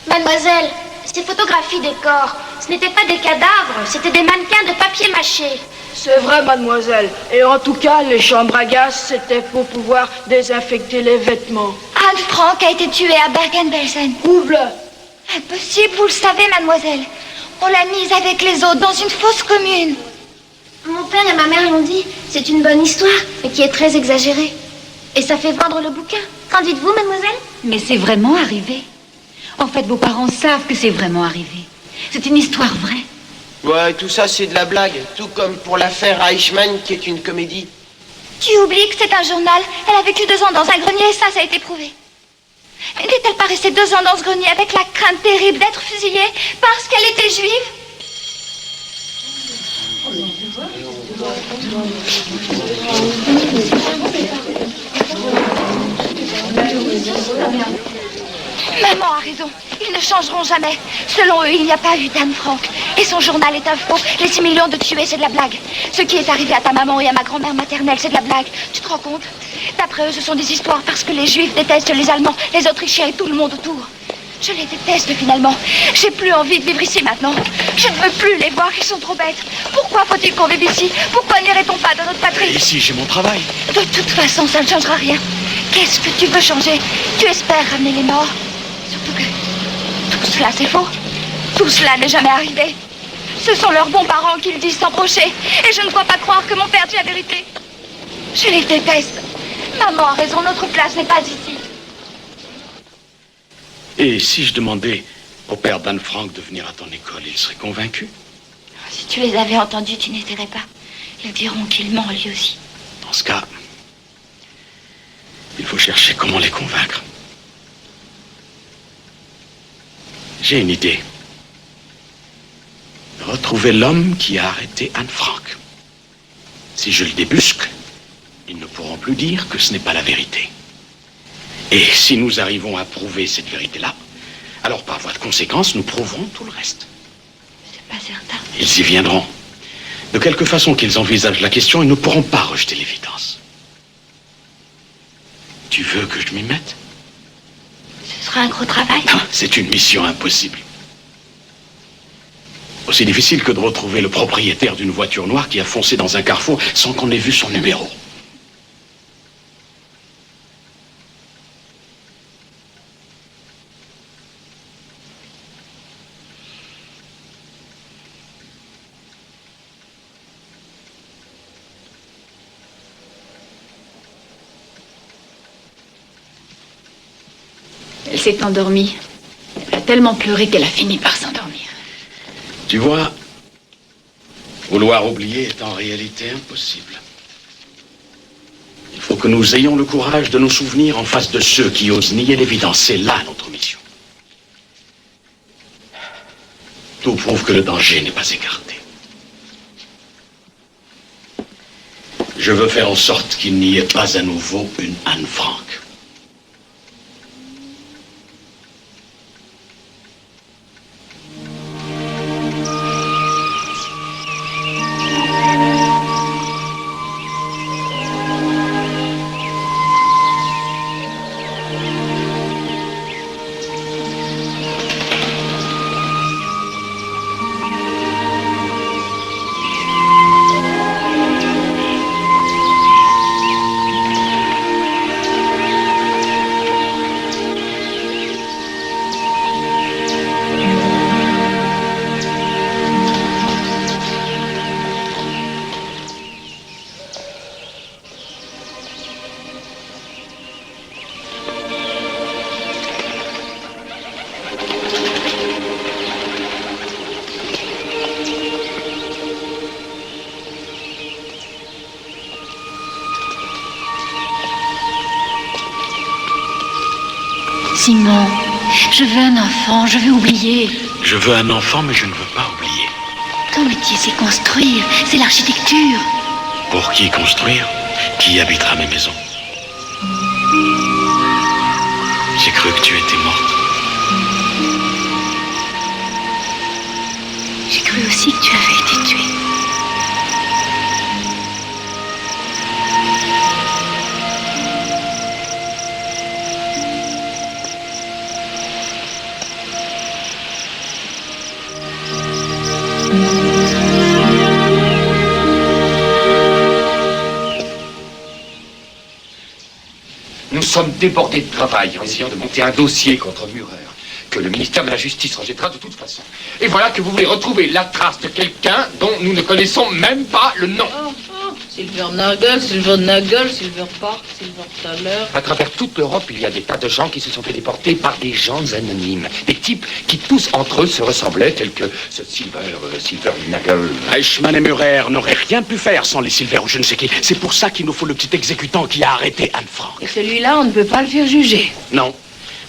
Mademoiselle, ces photographies des corps, ce n'étaient pas des cadavres, c'était des mannequins de papier mâché. C'est vrai, mademoiselle. Et en tout cas, les chambres à gaz, c'était pour pouvoir désinfecter les vêtements. Anne Frank a été tuée à Bergen-Belsen. Ouvre-le. Impossible, vous le savez, mademoiselle. On l'a mise avec les autres dans une fosse commune. Mon père et ma mère l'ont dit, c'est une bonne histoire, mais qui est très exagérée. Et ça fait vendre le bouquin. Qu'en dites-vous, mademoiselle? Mais c'est vraiment arrivé. En fait, vos parents savent que c'est vraiment arrivé. C'est une histoire vraie. Ouais, tout ça, c'est de la blague. Tout comme pour l'affaire Eichmann, qui est une comédie. Tu oublies que c'est un journal. Elle a vécu 2 ans dans un grenier et ça a été prouvé. Mais n'est-elle pas restée 2 ans dans ce grenier avec la crainte terrible d'être fusillée parce qu'elle était juive? Maman a raison. Ils ne changeront jamais. Selon eux, il n'y a pas eu d'Anne Frank. Et son journal est un faux. Les 6 millions de tués, c'est de la blague. Ce qui est arrivé à ta maman et à ma grand-mère maternelle, c'est de la blague. Tu te rends compte? D'après eux, ce sont des histoires parce que les Juifs détestent les Allemands, les Autrichiens et tout le monde autour. Je les déteste finalement. J'ai plus envie de vivre ici maintenant. Je ne veux plus les voir, ils sont trop bêtes. Pourquoi faut-il qu'on vive ici? Pourquoi n'irait-on pas dans notre patrie? Ici, j'ai mon travail. De toute façon, ça ne changera rien. Qu'est-ce que tu veux changer? Tu espères ramener les morts? Surtout que tout cela, c'est faux. Tout cela n'est jamais arrivé. Ce sont leurs bons parents qui le disent sans brocher. Et je ne crois pas croire que mon père dit la vérité. Je les déteste. Maman a raison, notre place n'est pas ici. Et si je demandais au père d'Anne Frank de venir à ton école, il serait convaincu? Si tu les avais entendus, tu n'étairais pas. Ils diront qu'il ment lui aussi. Non, Dans ce cas, il faut chercher comment les convaincre. J'ai une idée. Retrouver l'homme qui a arrêté Anne Frank. Si je le débusque, ils ne pourront plus dire que ce n'est pas la vérité. Et si nous arrivons à prouver cette vérité-là, alors par voie de conséquence, nous prouverons tout le reste. C'est pas certain. Ils y viendront. De quelque façon qu'ils envisagent la question, ils ne pourront pas rejeter l'évidence. Tu veux que je m'y mette? Ce sera un gros travail. Non, c'est une mission impossible. Aussi difficile que de retrouver le propriétaire d'une voiture noire qui a foncé dans un carrefour sans qu'on ait vu son numéro. Elle s'est endormie. Elle a tellement pleuré qu'elle a fini par s'endormir. Tu vois, vouloir oublier est en réalité impossible. Il faut que nous ayons le courage de nous souvenir en face de ceux qui osent nier l'évidence. C'est là notre mission. Tout prouve que le danger n'est pas écarté. Je veux faire en sorte qu'il n'y ait pas à nouveau une Anne Frank. Simon, je veux un enfant, je veux oublier. Je veux un enfant, mais je ne veux pas oublier. Ton métier, c'est construire, c'est l'architecture. Pour qui construire? Qui habitera mes maisons? J'ai cru que tu étais morte. J'ai cru aussi que tu avais été tué. Nous sommes débordés de travail en essayant de monter un dossier contre Murer, que le ministère de la Justice rejettera de toute façon. Et voilà que vous voulez retrouver la trace de quelqu'un dont nous ne connaissons même pas le nom. Silvernagel, Silvernagel, Silverpark, Silvertaler. À travers toute l'Europe, il y a des tas de gens qui se sont fait déporter par des gens anonymes. Des types qui tous entre eux se ressemblaient, tels que ce Silvernagel. Eichmann et Murer n'auraient rien pu faire sans les Silver ou je ne sais qui. C'est pour ça qu'il nous faut le petit exécutant qui a arrêté Anne Frank. Et celui-là, on ne peut pas le faire juger. Non,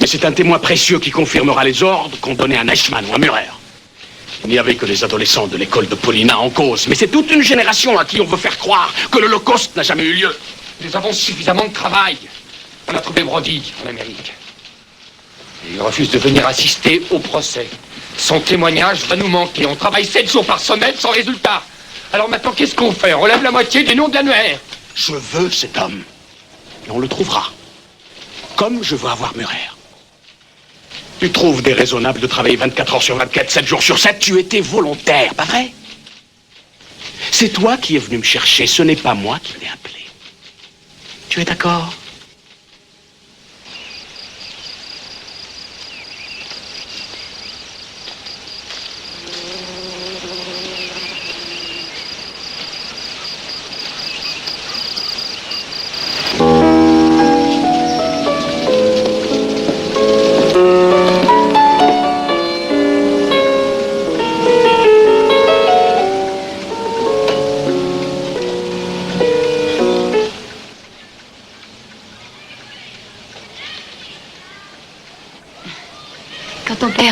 mais c'est un témoin précieux qui confirmera les ordres qu'on donnait à Eichmann ou à Murer. Il n'y avait que les adolescents de l'école de Paulina en cause, mais c'est toute une génération à qui on veut faire croire que l'Holocauste n'a jamais eu lieu. Nous avons suffisamment de travail. On a trouvé Brody en Amérique. Et il refuse de venir assister au procès. Son témoignage va nous manquer. On travaille 7 jours par semaine sans résultat. Alors maintenant, qu'est-ce qu'on fait? On relève la moitié des noms de l'annuaire. Je veux cet homme. Et on le trouvera. Comme je veux avoir Murer. Tu trouves déraisonnable de travailler 24 heures sur 24, 7 jours sur 7. Tu étais volontaire, pas vrai? C'est toi qui es venu me chercher, ce n'est pas moi qui l'ai appelé. Tu es d'accord?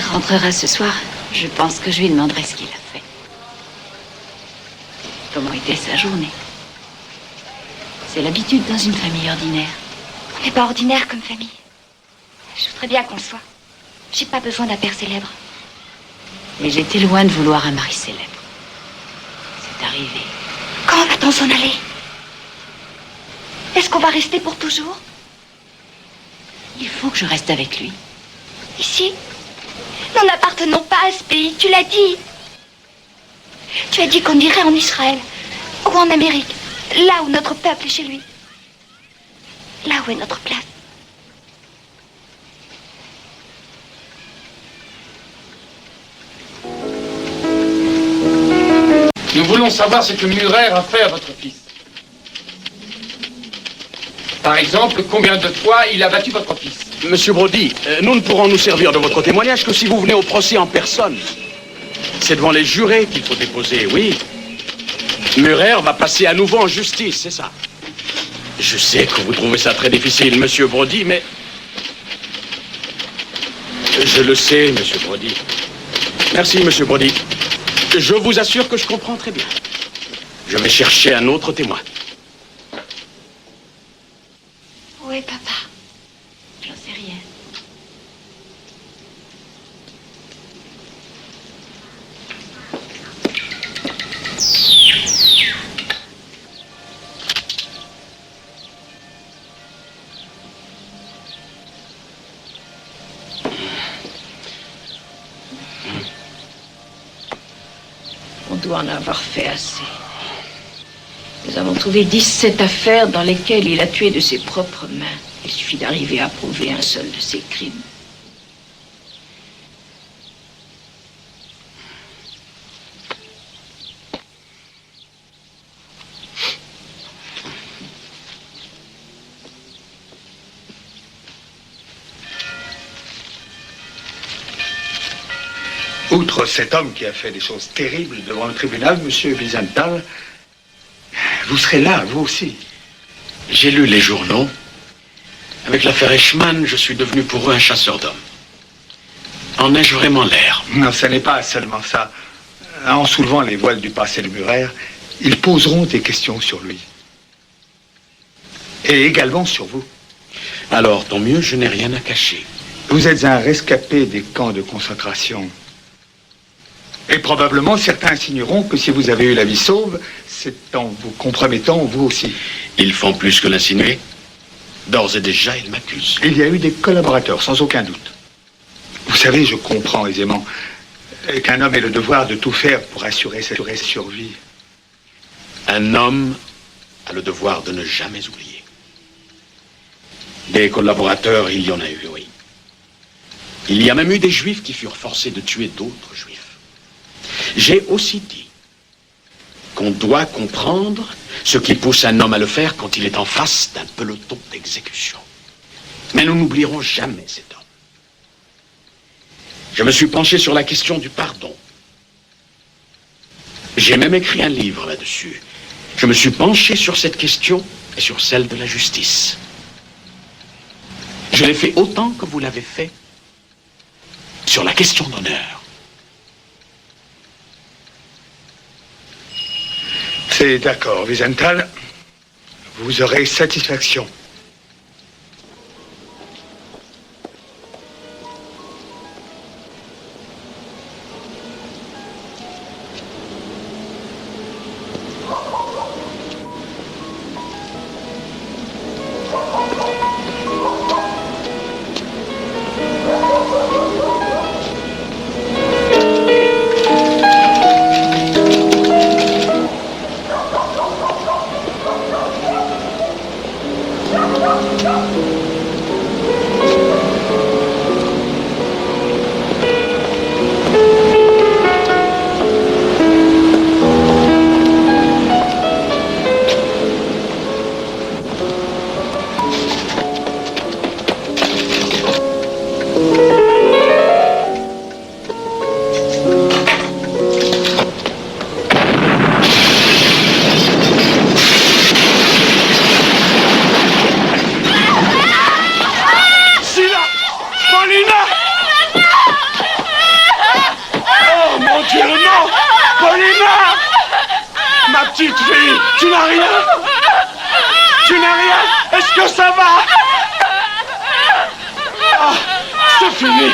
père rentrera ce soir, je pense que je lui demanderai ce qu'il a fait. Comment était sa journée? C'est l'habitude dans une famille ordinaire. On n'est pas ordinaire comme famille. Je voudrais bien qu'on le soit. J'ai pas besoin d'un père célèbre. Et j'étais loin de vouloir un mari célèbre. C'est arrivé. Quand va-t-on s'en aller? Est-ce qu'on va rester pour toujours? Il faut que je reste avec lui. Ici? Nous n'appartenons pas à ce pays, tu l'as dit. Tu as dit qu'on irait en Israël ou en Amérique, là où notre peuple est chez lui. Là où est notre place. Nous voulons savoir ce que Murer a fait à votre fils. Par exemple, combien de fois il a battu votre fils? Monsieur Brody, nous ne pourrons nous servir de votre témoignage que si vous venez au procès en personne. C'est devant les jurés qu'il faut déposer, oui. Murer va passer à nouveau en justice, c'est ça. Je sais que vous trouvez ça très difficile, monsieur Brody, mais... Je le sais, monsieur Brody. Merci, monsieur Brody. Je vous assure que je comprends très bien. Je vais chercher un autre témoin. Où est papa? J'en sais rien. On doit en avoir fait assez. Nous avons trouvé 17 affaires dans lesquelles il a tué de ses propres mains. Il suffit d'arriver à prouver un seul de ses crimes. Outre cet homme qui a fait des choses terribles devant le tribunal, monsieur Wiesenthal, vous serez là, vous aussi. J'ai lu les journaux. Avec l'affaire Eichmann, je suis devenu pour eux un chasseur d'hommes. En ai-je vraiment l'air? Non, ce n'est pas seulement ça. En soulevant les voiles du passé de Murer, ils poseront des questions sur lui. Et également sur vous. Alors, tant mieux, je n'ai rien à cacher. Vous êtes un rescapé des camps de concentration. Et probablement, certains insinueront que si vous avez eu la vie sauve, c'est en vous compromettant, vous aussi. Ils font plus que l'insinuer. D'ores et déjà, ils m'accusent. Il y a eu des collaborateurs, sans aucun doute. Vous savez, je comprends aisément qu'un homme ait le devoir de tout faire pour assurer sa survie. Un homme a le devoir de ne jamais oublier. Des collaborateurs, il y en a eu, oui. Il y a même eu des juifs qui furent forcés de tuer d'autres juifs. J'ai aussi dit qu'on doit comprendre ce qui pousse un homme à le faire quand il est en face d'un peloton d'exécution. Mais nous n'oublierons jamais cet homme. Je me suis penché sur la question du pardon. J'ai même écrit un livre là-dessus. Je me suis penché sur cette question et sur celle de la justice. Je l'ai fait autant que vous l'avez fait sur la question d'honneur. C'est d'accord, Wiesenthal. Vous aurez satisfaction. Tu n'as rien? Tu n'as rien? Est-ce que ça va? Ah, c'est fini.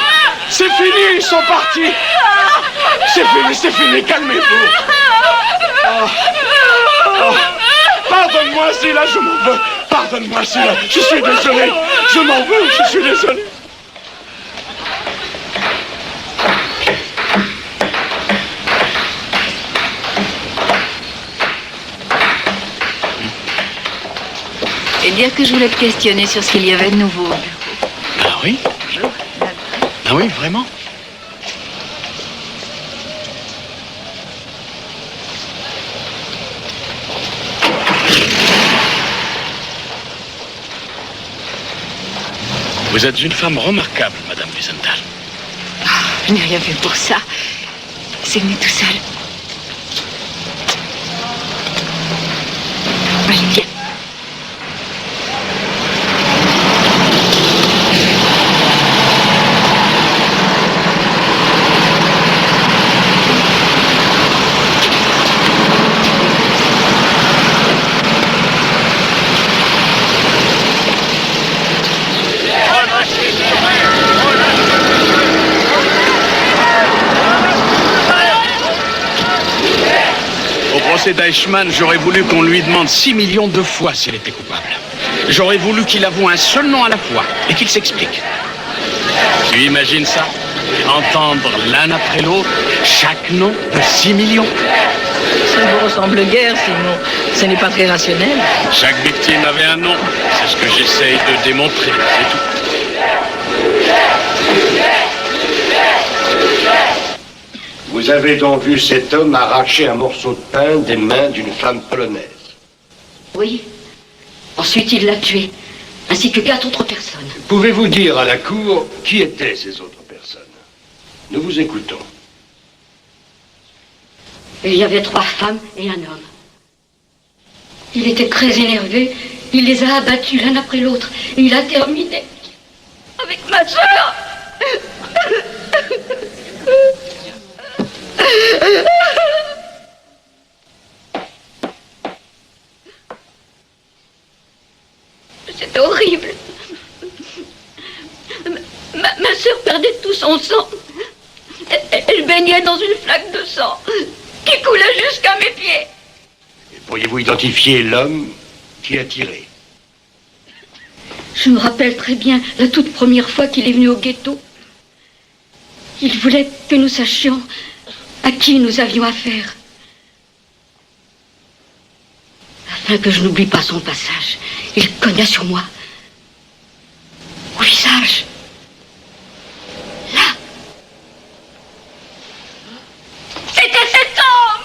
C'est fini, ils sont partis. C'est fini, calmez-vous. Oh. Oh. Pardonne-moi, Zila, je m'en veux. Pardonne-moi, Zila, je suis désolé. Je m'en veux, je suis désolé. Et dire que je voulais te questionner sur ce qu'il y avait de nouveau au bureau. Ah oui? Ah oui, vraiment? Vous êtes une femme remarquable, Madame Wiesenthal. Oh, je n'ai rien fait pour ça. C'est venu tout seul. Allez, viens. Au procès d'Eichmann, j'aurais voulu qu'on lui demande 6 millions de fois s'il était coupable. J'aurais voulu qu'il avoue un seul nom à la fois et qu'il s'explique. Tu imagines ça? Entendre l'un après l'autre chaque nom de 6 millions? Ça ne vous ressemble guère, Simon. Ce n'est pas très rationnel. Chaque victime avait un nom. C'est ce que j'essaye de démontrer, c'est tout. Vous avez donc vu cet homme arracher un morceau de pain des mains d'une femme polonaise? Oui. Ensuite, il l'a tué, ainsi que 4 autres personnes. Pouvez-vous dire à la cour qui étaient ces autres personnes? Nous vous écoutons. Il y avait 3 femmes et un homme. Il était très énervé. Il les a abattus l'un après l'autre. Et il a terminé avec ma sœur. C'est horrible. Ma sœur perdait tout son sang. Elle baignait dans une flaque de sang qui coulait jusqu'à mes pieds. Et pourriez-vous identifier l'homme qui a tiré? Je me rappelle très bien la toute première fois qu'il est venu au ghetto. Il voulait que nous sachions à qui nous avions affaire. Afin que je n'oublie pas son passage, il cogna sur moi. Au visage. Là. C'était cet homme!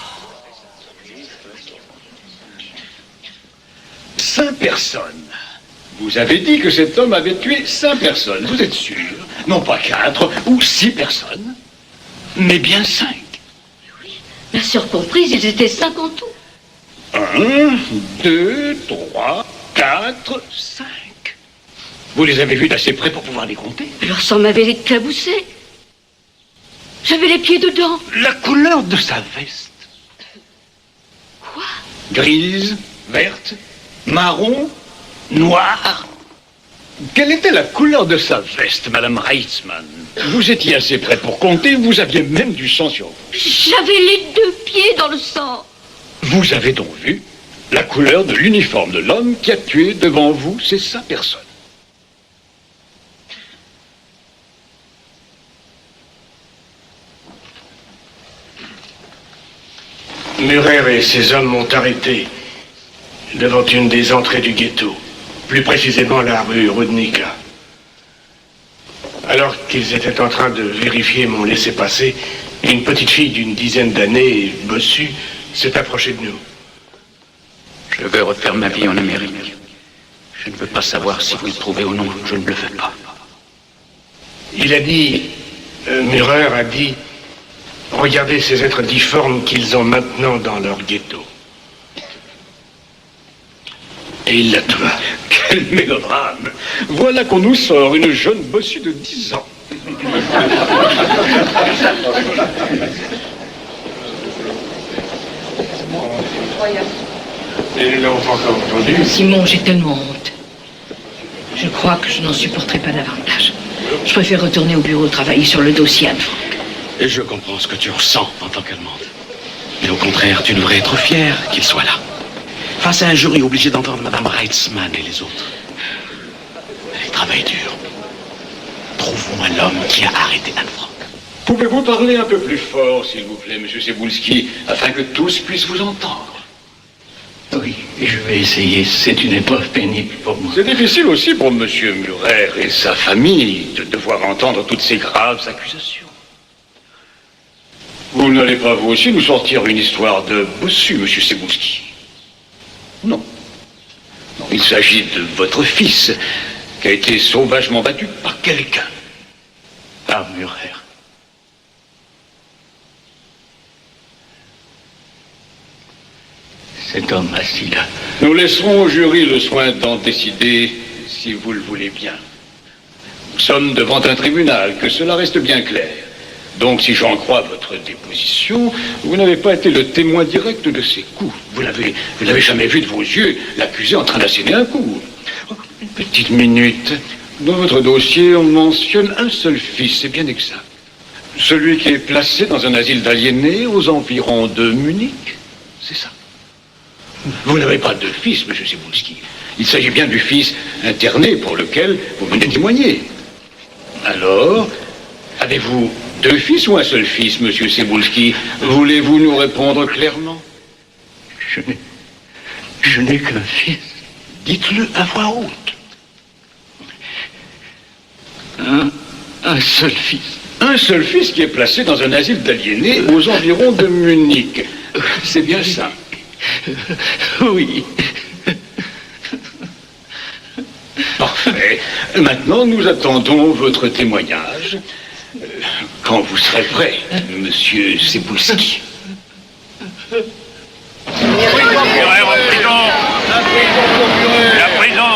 5 personnes. Vous avez dit que cet homme avait tué 5 personnes. Vous êtes sûr? Non pas 4 ou 6 personnes, mais bien 5. La surcomprise, ils étaient 5 en tout. 1, 2, 3, 4, 5. Vous les avez vus d'assez près pour pouvoir les compter? Leur sang m'avait éclaboussé. J'avais les pieds dedans. La couleur de sa veste. Quoi? Grise, verte, marron, noire. Quelle était la couleur de sa veste, Madame Reitzmann? Vous étiez assez près pour compter, vous aviez même du sang sur vous. J'avais les 2 pieds dans le sang. Vous avez donc vu la couleur de l'uniforme de l'homme qui a tué devant vous ces 5 personnes. Murer et ses hommes m'ont arrêté devant une des entrées du ghetto, plus précisément la rue Rudnika. Alors qu'ils étaient en train de vérifier mon laissez-passer, une petite fille d'une dizaine d'années, bossue, s'est approchée de nous. Je veux refaire ma vie en Amérique. Je ne veux pas savoir si vous le trouvez ou non. Je ne le veux pas. Il a dit, Murer a dit, regardez ces êtres difformes qu'ils ont maintenant dans leur ghetto. Et il la tué. Quel mélodrame! Voilà qu'on nous sort une jeune bossue de 10 ans. Et nous l'avons pas encore entendu. Simon, j'ai tellement honte. Je crois que je n'en supporterai pas davantage. Je préfère retourner au bureau travailler sur le dossier Anne Frank. Et je comprends ce que tu ressens en tant qu'Allemande. Mais au contraire, tu devrais être fier qu'il soit là. Face à un jury obligé d'entendre Madame Reitzmann et les autres. Elle travaille dur. Trouve-moi l'homme qui a arrêté Anne Frank. Pouvez-vous parler un peu plus fort, s'il vous plaît, Monsieur Cebulski, afin que tous puissent vous entendre? Oui, je vais essayer. C'est une épreuve pénible pour moi. C'est difficile aussi pour Monsieur Murer et sa famille de devoir entendre toutes ces graves accusations. Vous n'allez pas vous aussi nous sortir une histoire de bossu, Monsieur Cebulski? Non. Non, il s'agit de votre fils qui a été sauvagement battu par quelqu'un. Par Murer. Cet homme assis là. Nous laisserons au jury le soin d'en décider si vous le voulez bien. Nous sommes devant un tribunal, que cela reste bien clair. Donc, si j'en crois votre déposition, vous n'avez pas été le témoin direct de ces coups. Vous n'avez jamais vu de vos yeux l'accusé en train d'asséner un coup. Une petite minute. Dans votre dossier, on mentionne un seul fils, c'est bien exact. Celui qui est placé dans un asile d'aliénés aux environs de Munich. C'est ça. Vous n'avez pas de fils, Monsieur Cebulski. Il s'agit bien du fils interné pour lequel vous venez témoigner. Alors, avez-vous deux fils ou un seul fils, Monsieur Cebulski? Voulez-vous nous répondre clairement? Je n'ai qu'un fils. Dites-le à voix haute. Un seul fils. Un seul fils qui est placé dans un asile d'aliénés aux environs de Munich. C'est bien ça. Oui. Parfait. Maintenant, nous attendons votre témoignage. Quand vous serez prêt, Monsieur Cebulski. La prison.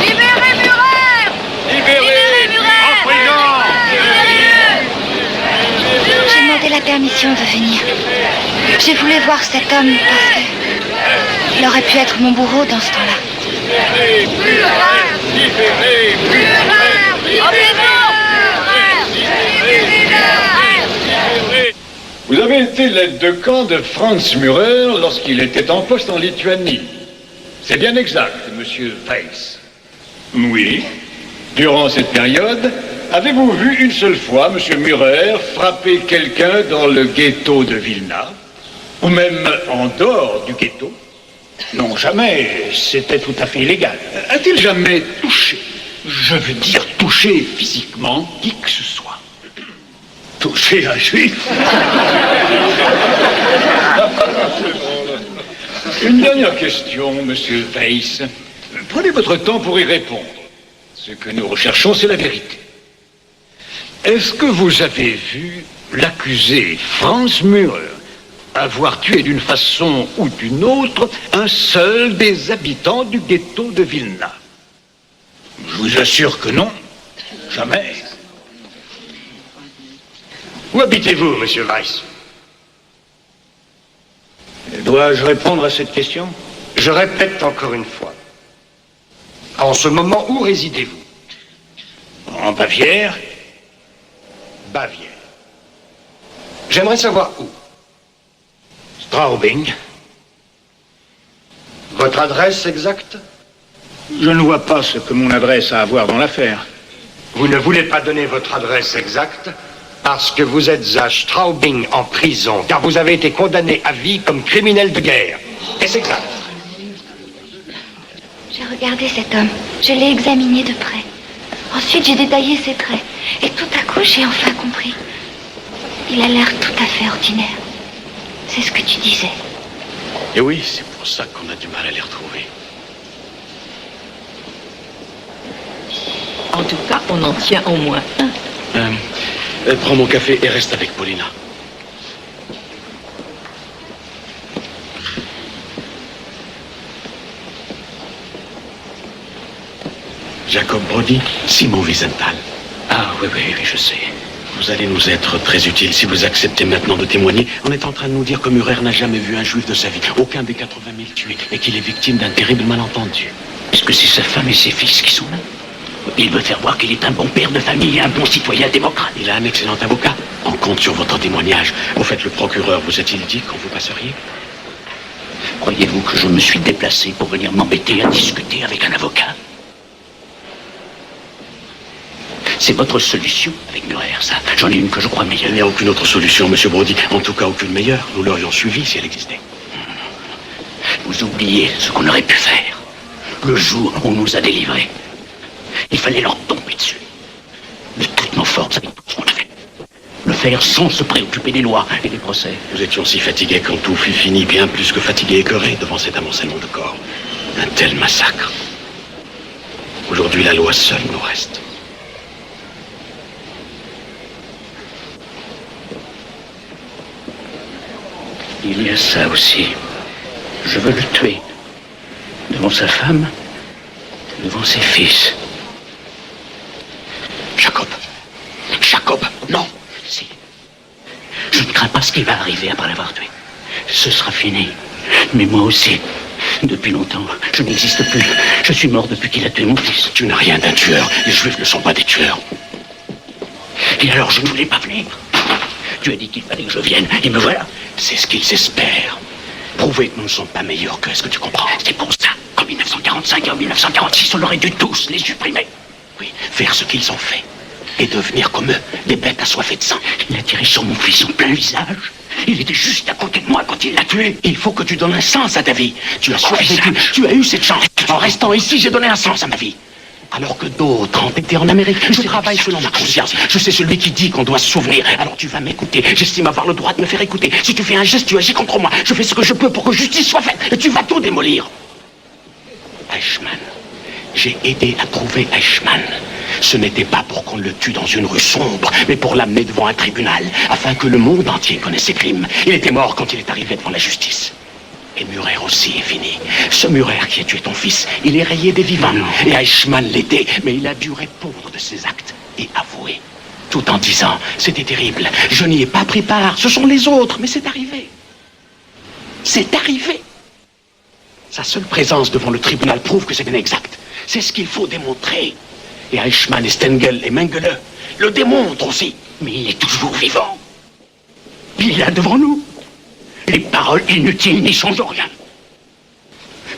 Libérez Murer! Libérez Murer! En prison. J'ai demandé la permission de venir. J'ai voulu voir cet homme parce que il aurait pu être mon bourreau dans ce temps-là. Vous avez été l'aide de camp de Franz Murer lorsqu'il était en poste en Lituanie. C'est bien exact, Monsieur Weiss. Oui. Durant cette période, avez-vous vu une seule fois Monsieur Murer frapper quelqu'un dans le ghetto de Vilna? Ou même en dehors du ghetto? Non, jamais. C'était tout à fait illégal. A-t-il jamais touché, je veux dire touché physiquement, qui que ce soit? Touché un juif? Une dernière question, Monsieur Weiss. Prenez votre temps pour y répondre. Ce que nous recherchons, c'est la vérité. Est-ce que vous avez vu l'accusé Franz Murer avoir tué d'une façon ou d'une autre un seul des habitants du ghetto de Vilna? Je vous assure que non. Jamais. Où habitez-vous, Monsieur Weiss? Dois-je répondre à cette question? Je répète encore une fois. En ce moment, où résidez-vous? En Bavière. Bavière. J'aimerais savoir où. Straubing. Votre adresse exacte? Je ne vois pas ce que mon adresse a à voir dans l'affaire. Vous ne voulez pas donner votre adresse exacte parce que vous êtes à Straubing en prison, car vous avez été condamné à vie comme criminel de guerre. Est-ce exact? J'ai regardé cet homme. Je l'ai examiné de près. Ensuite, j'ai détaillé ses traits. Et tout à coup, j'ai enfin compris. Il a l'air tout à fait ordinaire. C'est ce que tu disais. Et oui, c'est pour ça qu'on a du mal à les retrouver. En tout cas, on en tient au moins un. Prends mon café et reste avec Paulina. Jacob Brody, Simon Wiesenthal. Ah oui, je sais. Vous allez nous être très utile si vous acceptez maintenant de témoigner. On est en train de nous dire que Murer n'a jamais vu un juif de sa vie, aucun des 80 000 tués, et qu'il est victime d'un terrible malentendu. Est-ce que c'est sa femme et ses fils qui sont là? Il veut faire voir qu'il est un bon père de famille et un bon citoyen démocrate. Il a un excellent avocat. On compte sur votre témoignage. Au fait, le procureur vous a-t-il dit quand vous passeriez? Croyez-vous que je me suis déplacé pour venir m'embêter à discuter avec un avocat? C'est votre solution avec Murer, ça. J'en ai une que je crois meilleure. Il n'y a aucune autre solution, Monsieur Brody. En tout cas, aucune meilleure. Nous l'aurions suivie si elle existait. Vous oubliez ce qu'on aurait pu faire. Le jour où on nous a délivrés, il fallait leur tomber dessus. De toutes nos forces, avec tout ce qu'on a fait. Le faire sans se préoccuper des lois et des procès. Nous étions si fatigués quand tout fut fini, bien plus que fatigués et écœurés devant cet amoncellement de corps. Un tel massacre. Aujourd'hui, la loi seule nous reste. Il y a ça aussi. Je veux le tuer. Devant sa femme, devant ses fils. Jacob, non. Si. Je ne crains pas ce qui va arriver après l'avoir tué. Ce sera fini. Mais moi aussi. Depuis longtemps, je n'existe plus. Je suis mort depuis qu'il a tué mon fils. Tu n'as rien d'un tueur. Les Juifs ne sont pas des tueurs. Et alors, je ne voulais pas venir. Tu as dit qu'il fallait que je vienne, et me voilà. C'est ce qu'ils espèrent. Prouver que nous ne sommes pas meilleurs qu'eux, est-ce que tu comprends? C'est pour ça qu'en 1945 et en 1946, on aurait dû tous les supprimer. Oui, faire ce qu'ils ont fait. Et devenir comme eux, des bêtes assoiffées de sang. Il a tiré sur mon fils en plein visage. Il était juste à côté de moi quand il l'a tué. Il faut que tu donnes un sens à ta vie. Tu as survécu, tu as eu cette chance. En restant ici, j'ai donné un sens à ma vie. Alors que d'autres ont été en Amérique. Je travaille selon ma conscience. Je sais celui qui dit qu'on doit se souvenir. Alors tu vas m'écouter. J'estime avoir le droit de me faire écouter. Si tu fais un geste, tu agis contre moi. Je fais ce que je peux pour que justice soit faite. Et tu vas tout démolir. Eichmann. J'ai aidé à trouver Eichmann. Ce n'était pas pour qu'on le tue dans une rue sombre, mais pour l'amener devant un tribunal, afin que le monde entier connaisse ses crimes. Il était mort quand il est arrivé devant la justice. Et Murer aussi est fini. Ce Murer qui a tué ton fils, il est rayé des vivants. Non. Et Eichmann l'était, mais il a dû répondre de ses actes et avouer. Tout en disant, c'était terrible, je n'y ai pas pris part, ce sont les autres, mais c'est arrivé. C'est arrivé. Sa seule présence devant le tribunal prouve que c'est inexact. C'est ce qu'il faut démontrer. Et Eichmann et Stengel et Mengele le démontrent aussi. Mais il est toujours vivant. Il est là devant nous. Les paroles inutiles n'y changent rien.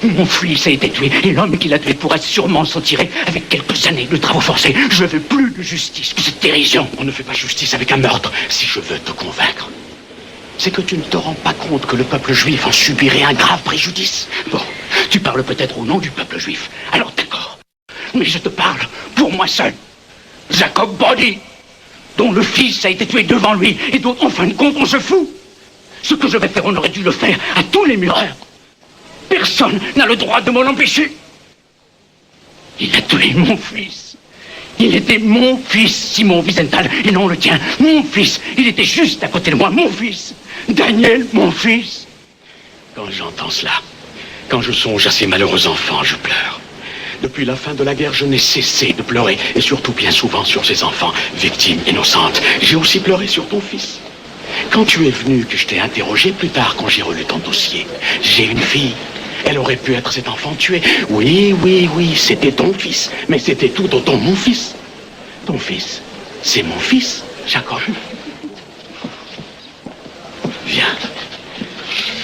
Mon fils a été tué et l'homme qui l'a tué pourra sûrement s'en tirer avec quelques années de travaux forcés. Je veux plus de justice que cette dérision. On ne fait pas justice avec un meurtre. Si je veux te convaincre, c'est que tu ne te rends pas compte que le peuple juif en subirait un grave préjudice. Bon, tu parles peut-être au nom du peuple juif. Alors d'accord. Mais je te parle pour moi seul. Jacob Brody, dont le fils a été tué devant lui et dont, en fin de compte, on se fout. Ce que je vais faire, on aurait dû le faire à tous les Murer. Personne n'a le droit de m'en empêcher. Il a tué mon fils. Il était mon fils, Simon Wiesenthal, et non le tien. Mon fils. Il était juste à côté de moi, mon fils. Daniel, mon fils. Quand j'entends cela, quand je songe à ces malheureux enfants, je pleure. Depuis la fin de la guerre, je n'ai cessé de pleurer, et surtout bien souvent sur ces enfants, victimes innocentes. J'ai aussi pleuré sur ton fils. Quand tu es venu, que je t'ai interrogé plus tard, quand j'ai relu ton dossier, j'ai une fille. Elle aurait pu être cet enfant tué. Oui, c'était ton fils. Mais c'était tout autant mon fils. Ton fils, c'est mon fils, Jacob. Viens.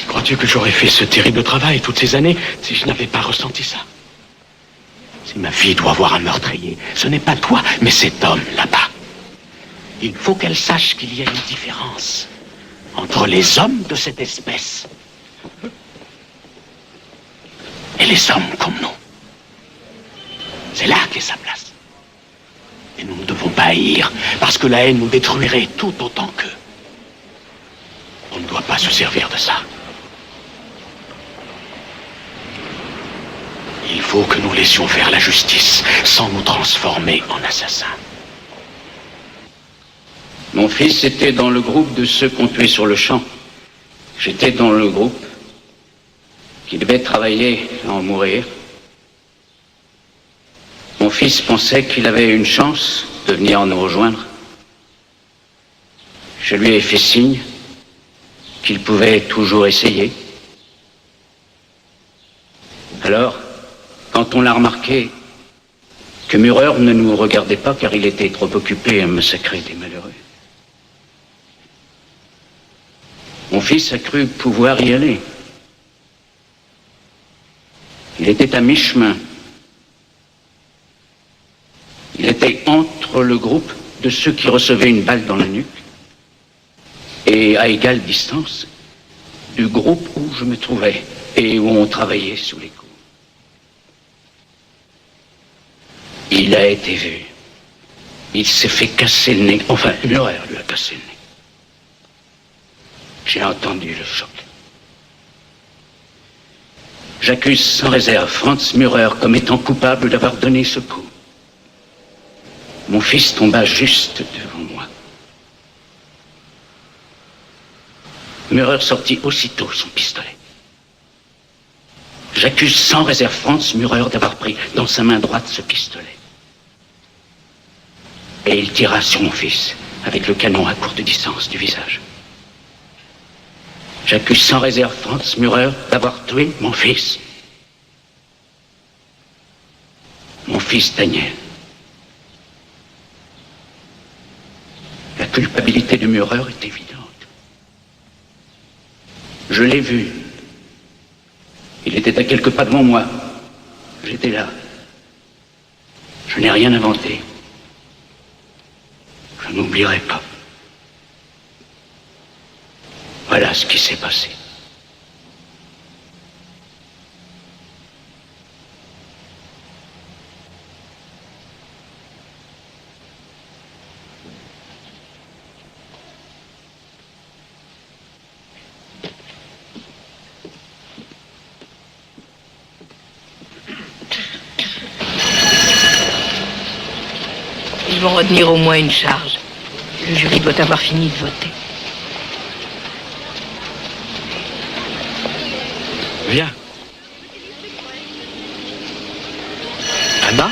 Crois-tu que j'aurais fait ce terrible travail toutes ces années si je n'avais pas ressenti ça? Si ma fille doit voir un meurtrier, ce n'est pas toi, mais cet homme là-bas. Il faut qu'elle sache qu'il y a une différence entre les hommes de cette espèce et les hommes comme nous. C'est là qu'est sa place. Et nous ne devons pas haïr, parce que la haine nous détruirait tout autant qu'eux. On ne doit pas se servir de ça. Il faut que nous laissions faire la justice sans nous transformer en assassins. Mon fils était dans le groupe de ceux qu'on tuait sur le champ. J'étais dans le groupe qui devait travailler à en mourir. Mon fils pensait qu'il avait une chance de venir nous rejoindre. Je lui ai fait signe qu'il pouvait toujours essayer. Alors, quand on l'a remarqué que Murer ne nous regardait pas car il était trop occupé à massacrer des malheureux, mon fils a cru pouvoir y aller. Il était à mi-chemin. Il était entre le groupe de ceux qui recevaient une balle dans la nuque et à égale distance du groupe où je me trouvais et où on travaillait sous les coups. Il a été vu. Il s'est fait casser le nez. Enfin, Murer lui a cassé le nez. J'ai entendu le choc. J'accuse sans réserve Franz Murer comme étant coupable d'avoir donné ce coup. Mon fils tomba juste devant moi. Murer sortit aussitôt son pistolet. J'accuse sans réserve Franz Murer d'avoir pris dans sa main droite ce pistolet. Et il tira sur mon fils avec le canon à courte distance du visage. J'accuse sans réserve Franz Murer d'avoir tué mon fils. Mon fils Daniel. La culpabilité de Murer est évidente. Je l'ai vu. Il était à quelques pas devant moi. J'étais là. Je n'ai rien inventé. Je n'oublierai pas. Voilà ce qui s'est passé. Ils vont retenir au moins une charge. Le jury doit avoir fini de voter. Viens. Anna?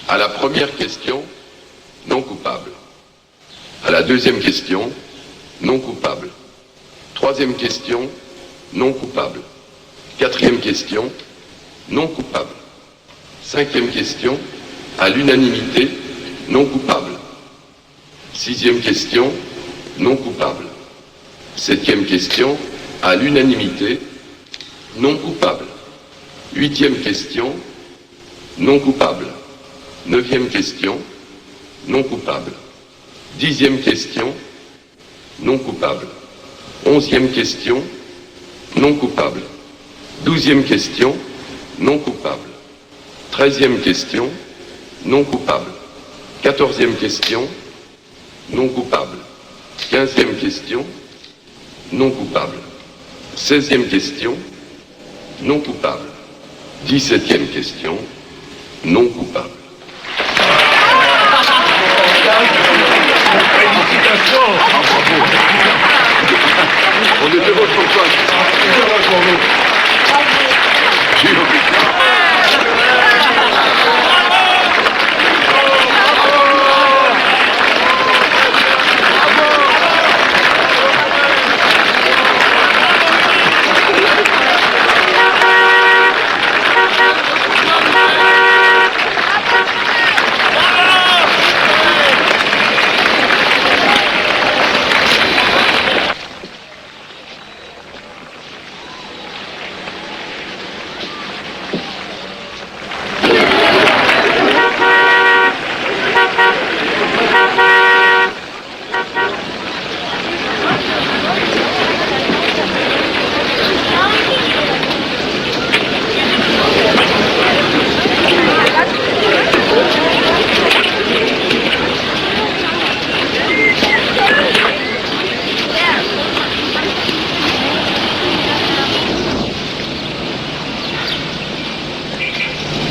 À la première question, non coupable. À la deuxième question, non coupable. Troisième question, non coupable. Quatrième question, non coupable. Cinquième question, à l'unanimité, non coupable. Sixième question, non coupable. Septième question, à l'unanimité, non coupable. Huitième question, non coupable. Neuvième question, non coupable. Dixième question, non coupable. Onzième question, non coupable. Douzième question, non coupable. Treizième question, non coupable. Quatorzième question, non coupable. Quinzième question, non coupable. 16e question, non coupable. 17e question, non coupable. Félicitations! On était votre pote.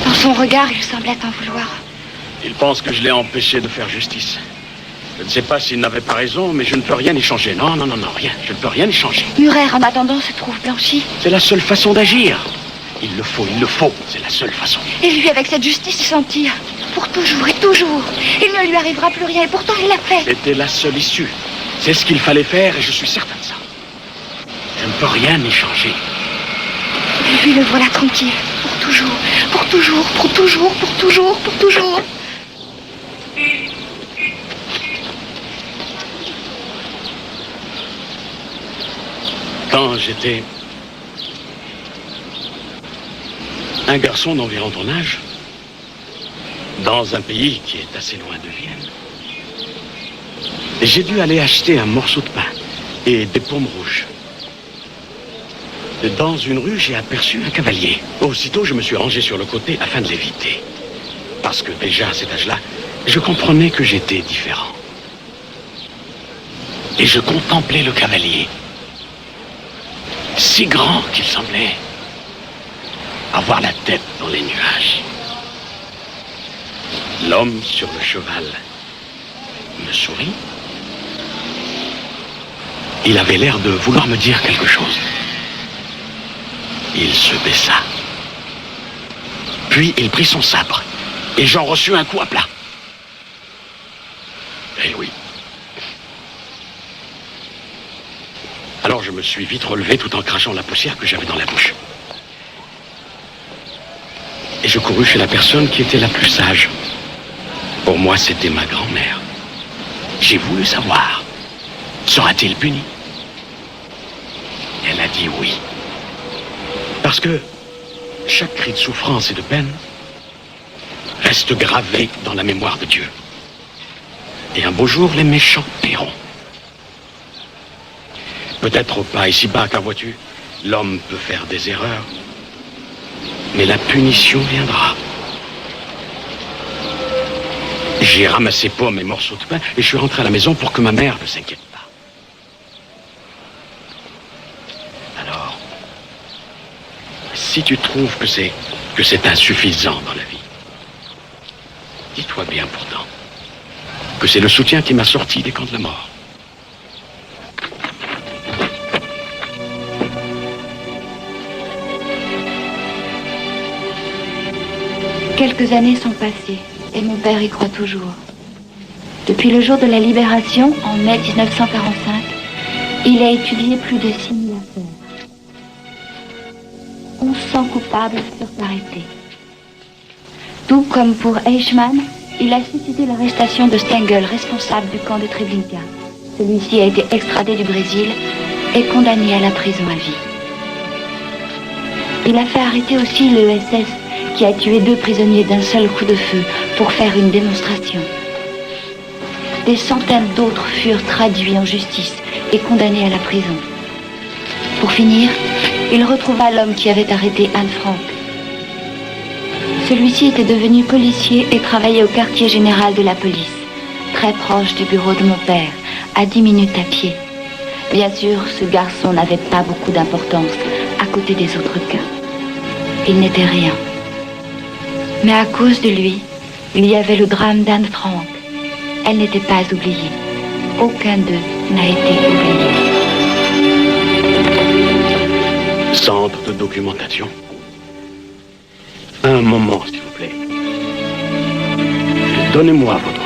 Dans son regard, il semblait en vouloir. Il pense que je l'ai empêché de faire justice. Je ne sais pas s'il n'avait pas raison, mais je ne peux rien y changer. Non, rien. Je ne peux rien y changer. Murer, en attendant, se trouve blanchi. C'est la seule façon d'agir. Il le faut. C'est la seule façon. Et lui, avec cette justice, se sentir pour toujours et toujours. Il ne lui arrivera plus rien, et pourtant il l'a fait. C'était la seule issue. C'est ce qu'il fallait faire, et je suis certain de ça. Je ne peux rien y changer. Et lui, le voilà tranquille. Pour toujours, pour toujours, pour toujours, pour toujours, pour toujours. Quand j'étais un garçon d'environ ton âge, dans un pays qui est assez loin de Vienne, j'ai dû aller acheter un morceau de pain et des pommes rouges. Dans une rue, j'ai aperçu un cavalier. Aussitôt, je me suis rangé sur le côté afin de l'éviter. Parce que déjà, à cet âge-là, je comprenais que j'étais différent. Et je contemplais le cavalier. Si grand qu'il semblait avoir la tête dans les nuages. L'homme sur le cheval me sourit. Il avait l'air de vouloir me dire quelque chose. Il se baissa. Puis il prit son sabre et j'en reçus un coup à plat. Eh oui. Alors je me suis vite relevé tout en crachant la poussière que j'avais dans la bouche. Et je courus chez la personne qui était la plus sage. Pour moi, c'était ma grand-mère. J'ai voulu savoir, sera-t-il puni? Elle a dit oui. Parce que chaque cri de souffrance et de peine reste gravé dans la mémoire de Dieu. Et un beau jour, les méchants paieront. Peut-être pas ici-bas, car vois-tu, l'homme peut faire des erreurs, mais la punition viendra. J'ai ramassé pommes et morceaux de pain et je suis rentré à la maison pour que ma mère ne s'inquiète pas. Alors, si tu trouves que c'est insuffisant dans la vie, dis-toi bien pourtant que c'est le soutien qui m'a sorti des camps de la mort. Quelques années sont passées et mon père y croit toujours. Depuis le jour de la libération, en mai 1945, il a étudié plus de 6000 affaires. 1100 coupables furent arrêtés. Tout comme pour Eichmann, il a suscité l'arrestation de Stengel, responsable du camp de Treblinka. Celui-ci a été extradé du Brésil et condamné à la prison à vie. Il a fait arrêter aussi le SS qui a tué 2 prisonniers d'un seul coup de feu pour faire une démonstration. Des centaines d'autres furent traduits en justice et condamnés à la prison. Pour finir, il retrouva l'homme qui avait arrêté Anne Frank. Celui-ci était devenu policier et travaillait au quartier général de la police, très proche du bureau de mon père, à 10 minutes à pied. Bien sûr, ce garçon n'avait pas beaucoup d'importance à côté des autres cas. Il n'était rien. Mais à cause de lui, il y avait le drame d'Anne Frank. Elle n'était pas oubliée. Aucun d'eux n'a été oublié. Centre de documentation. Un moment, s'il vous plaît. Donnez-moi votre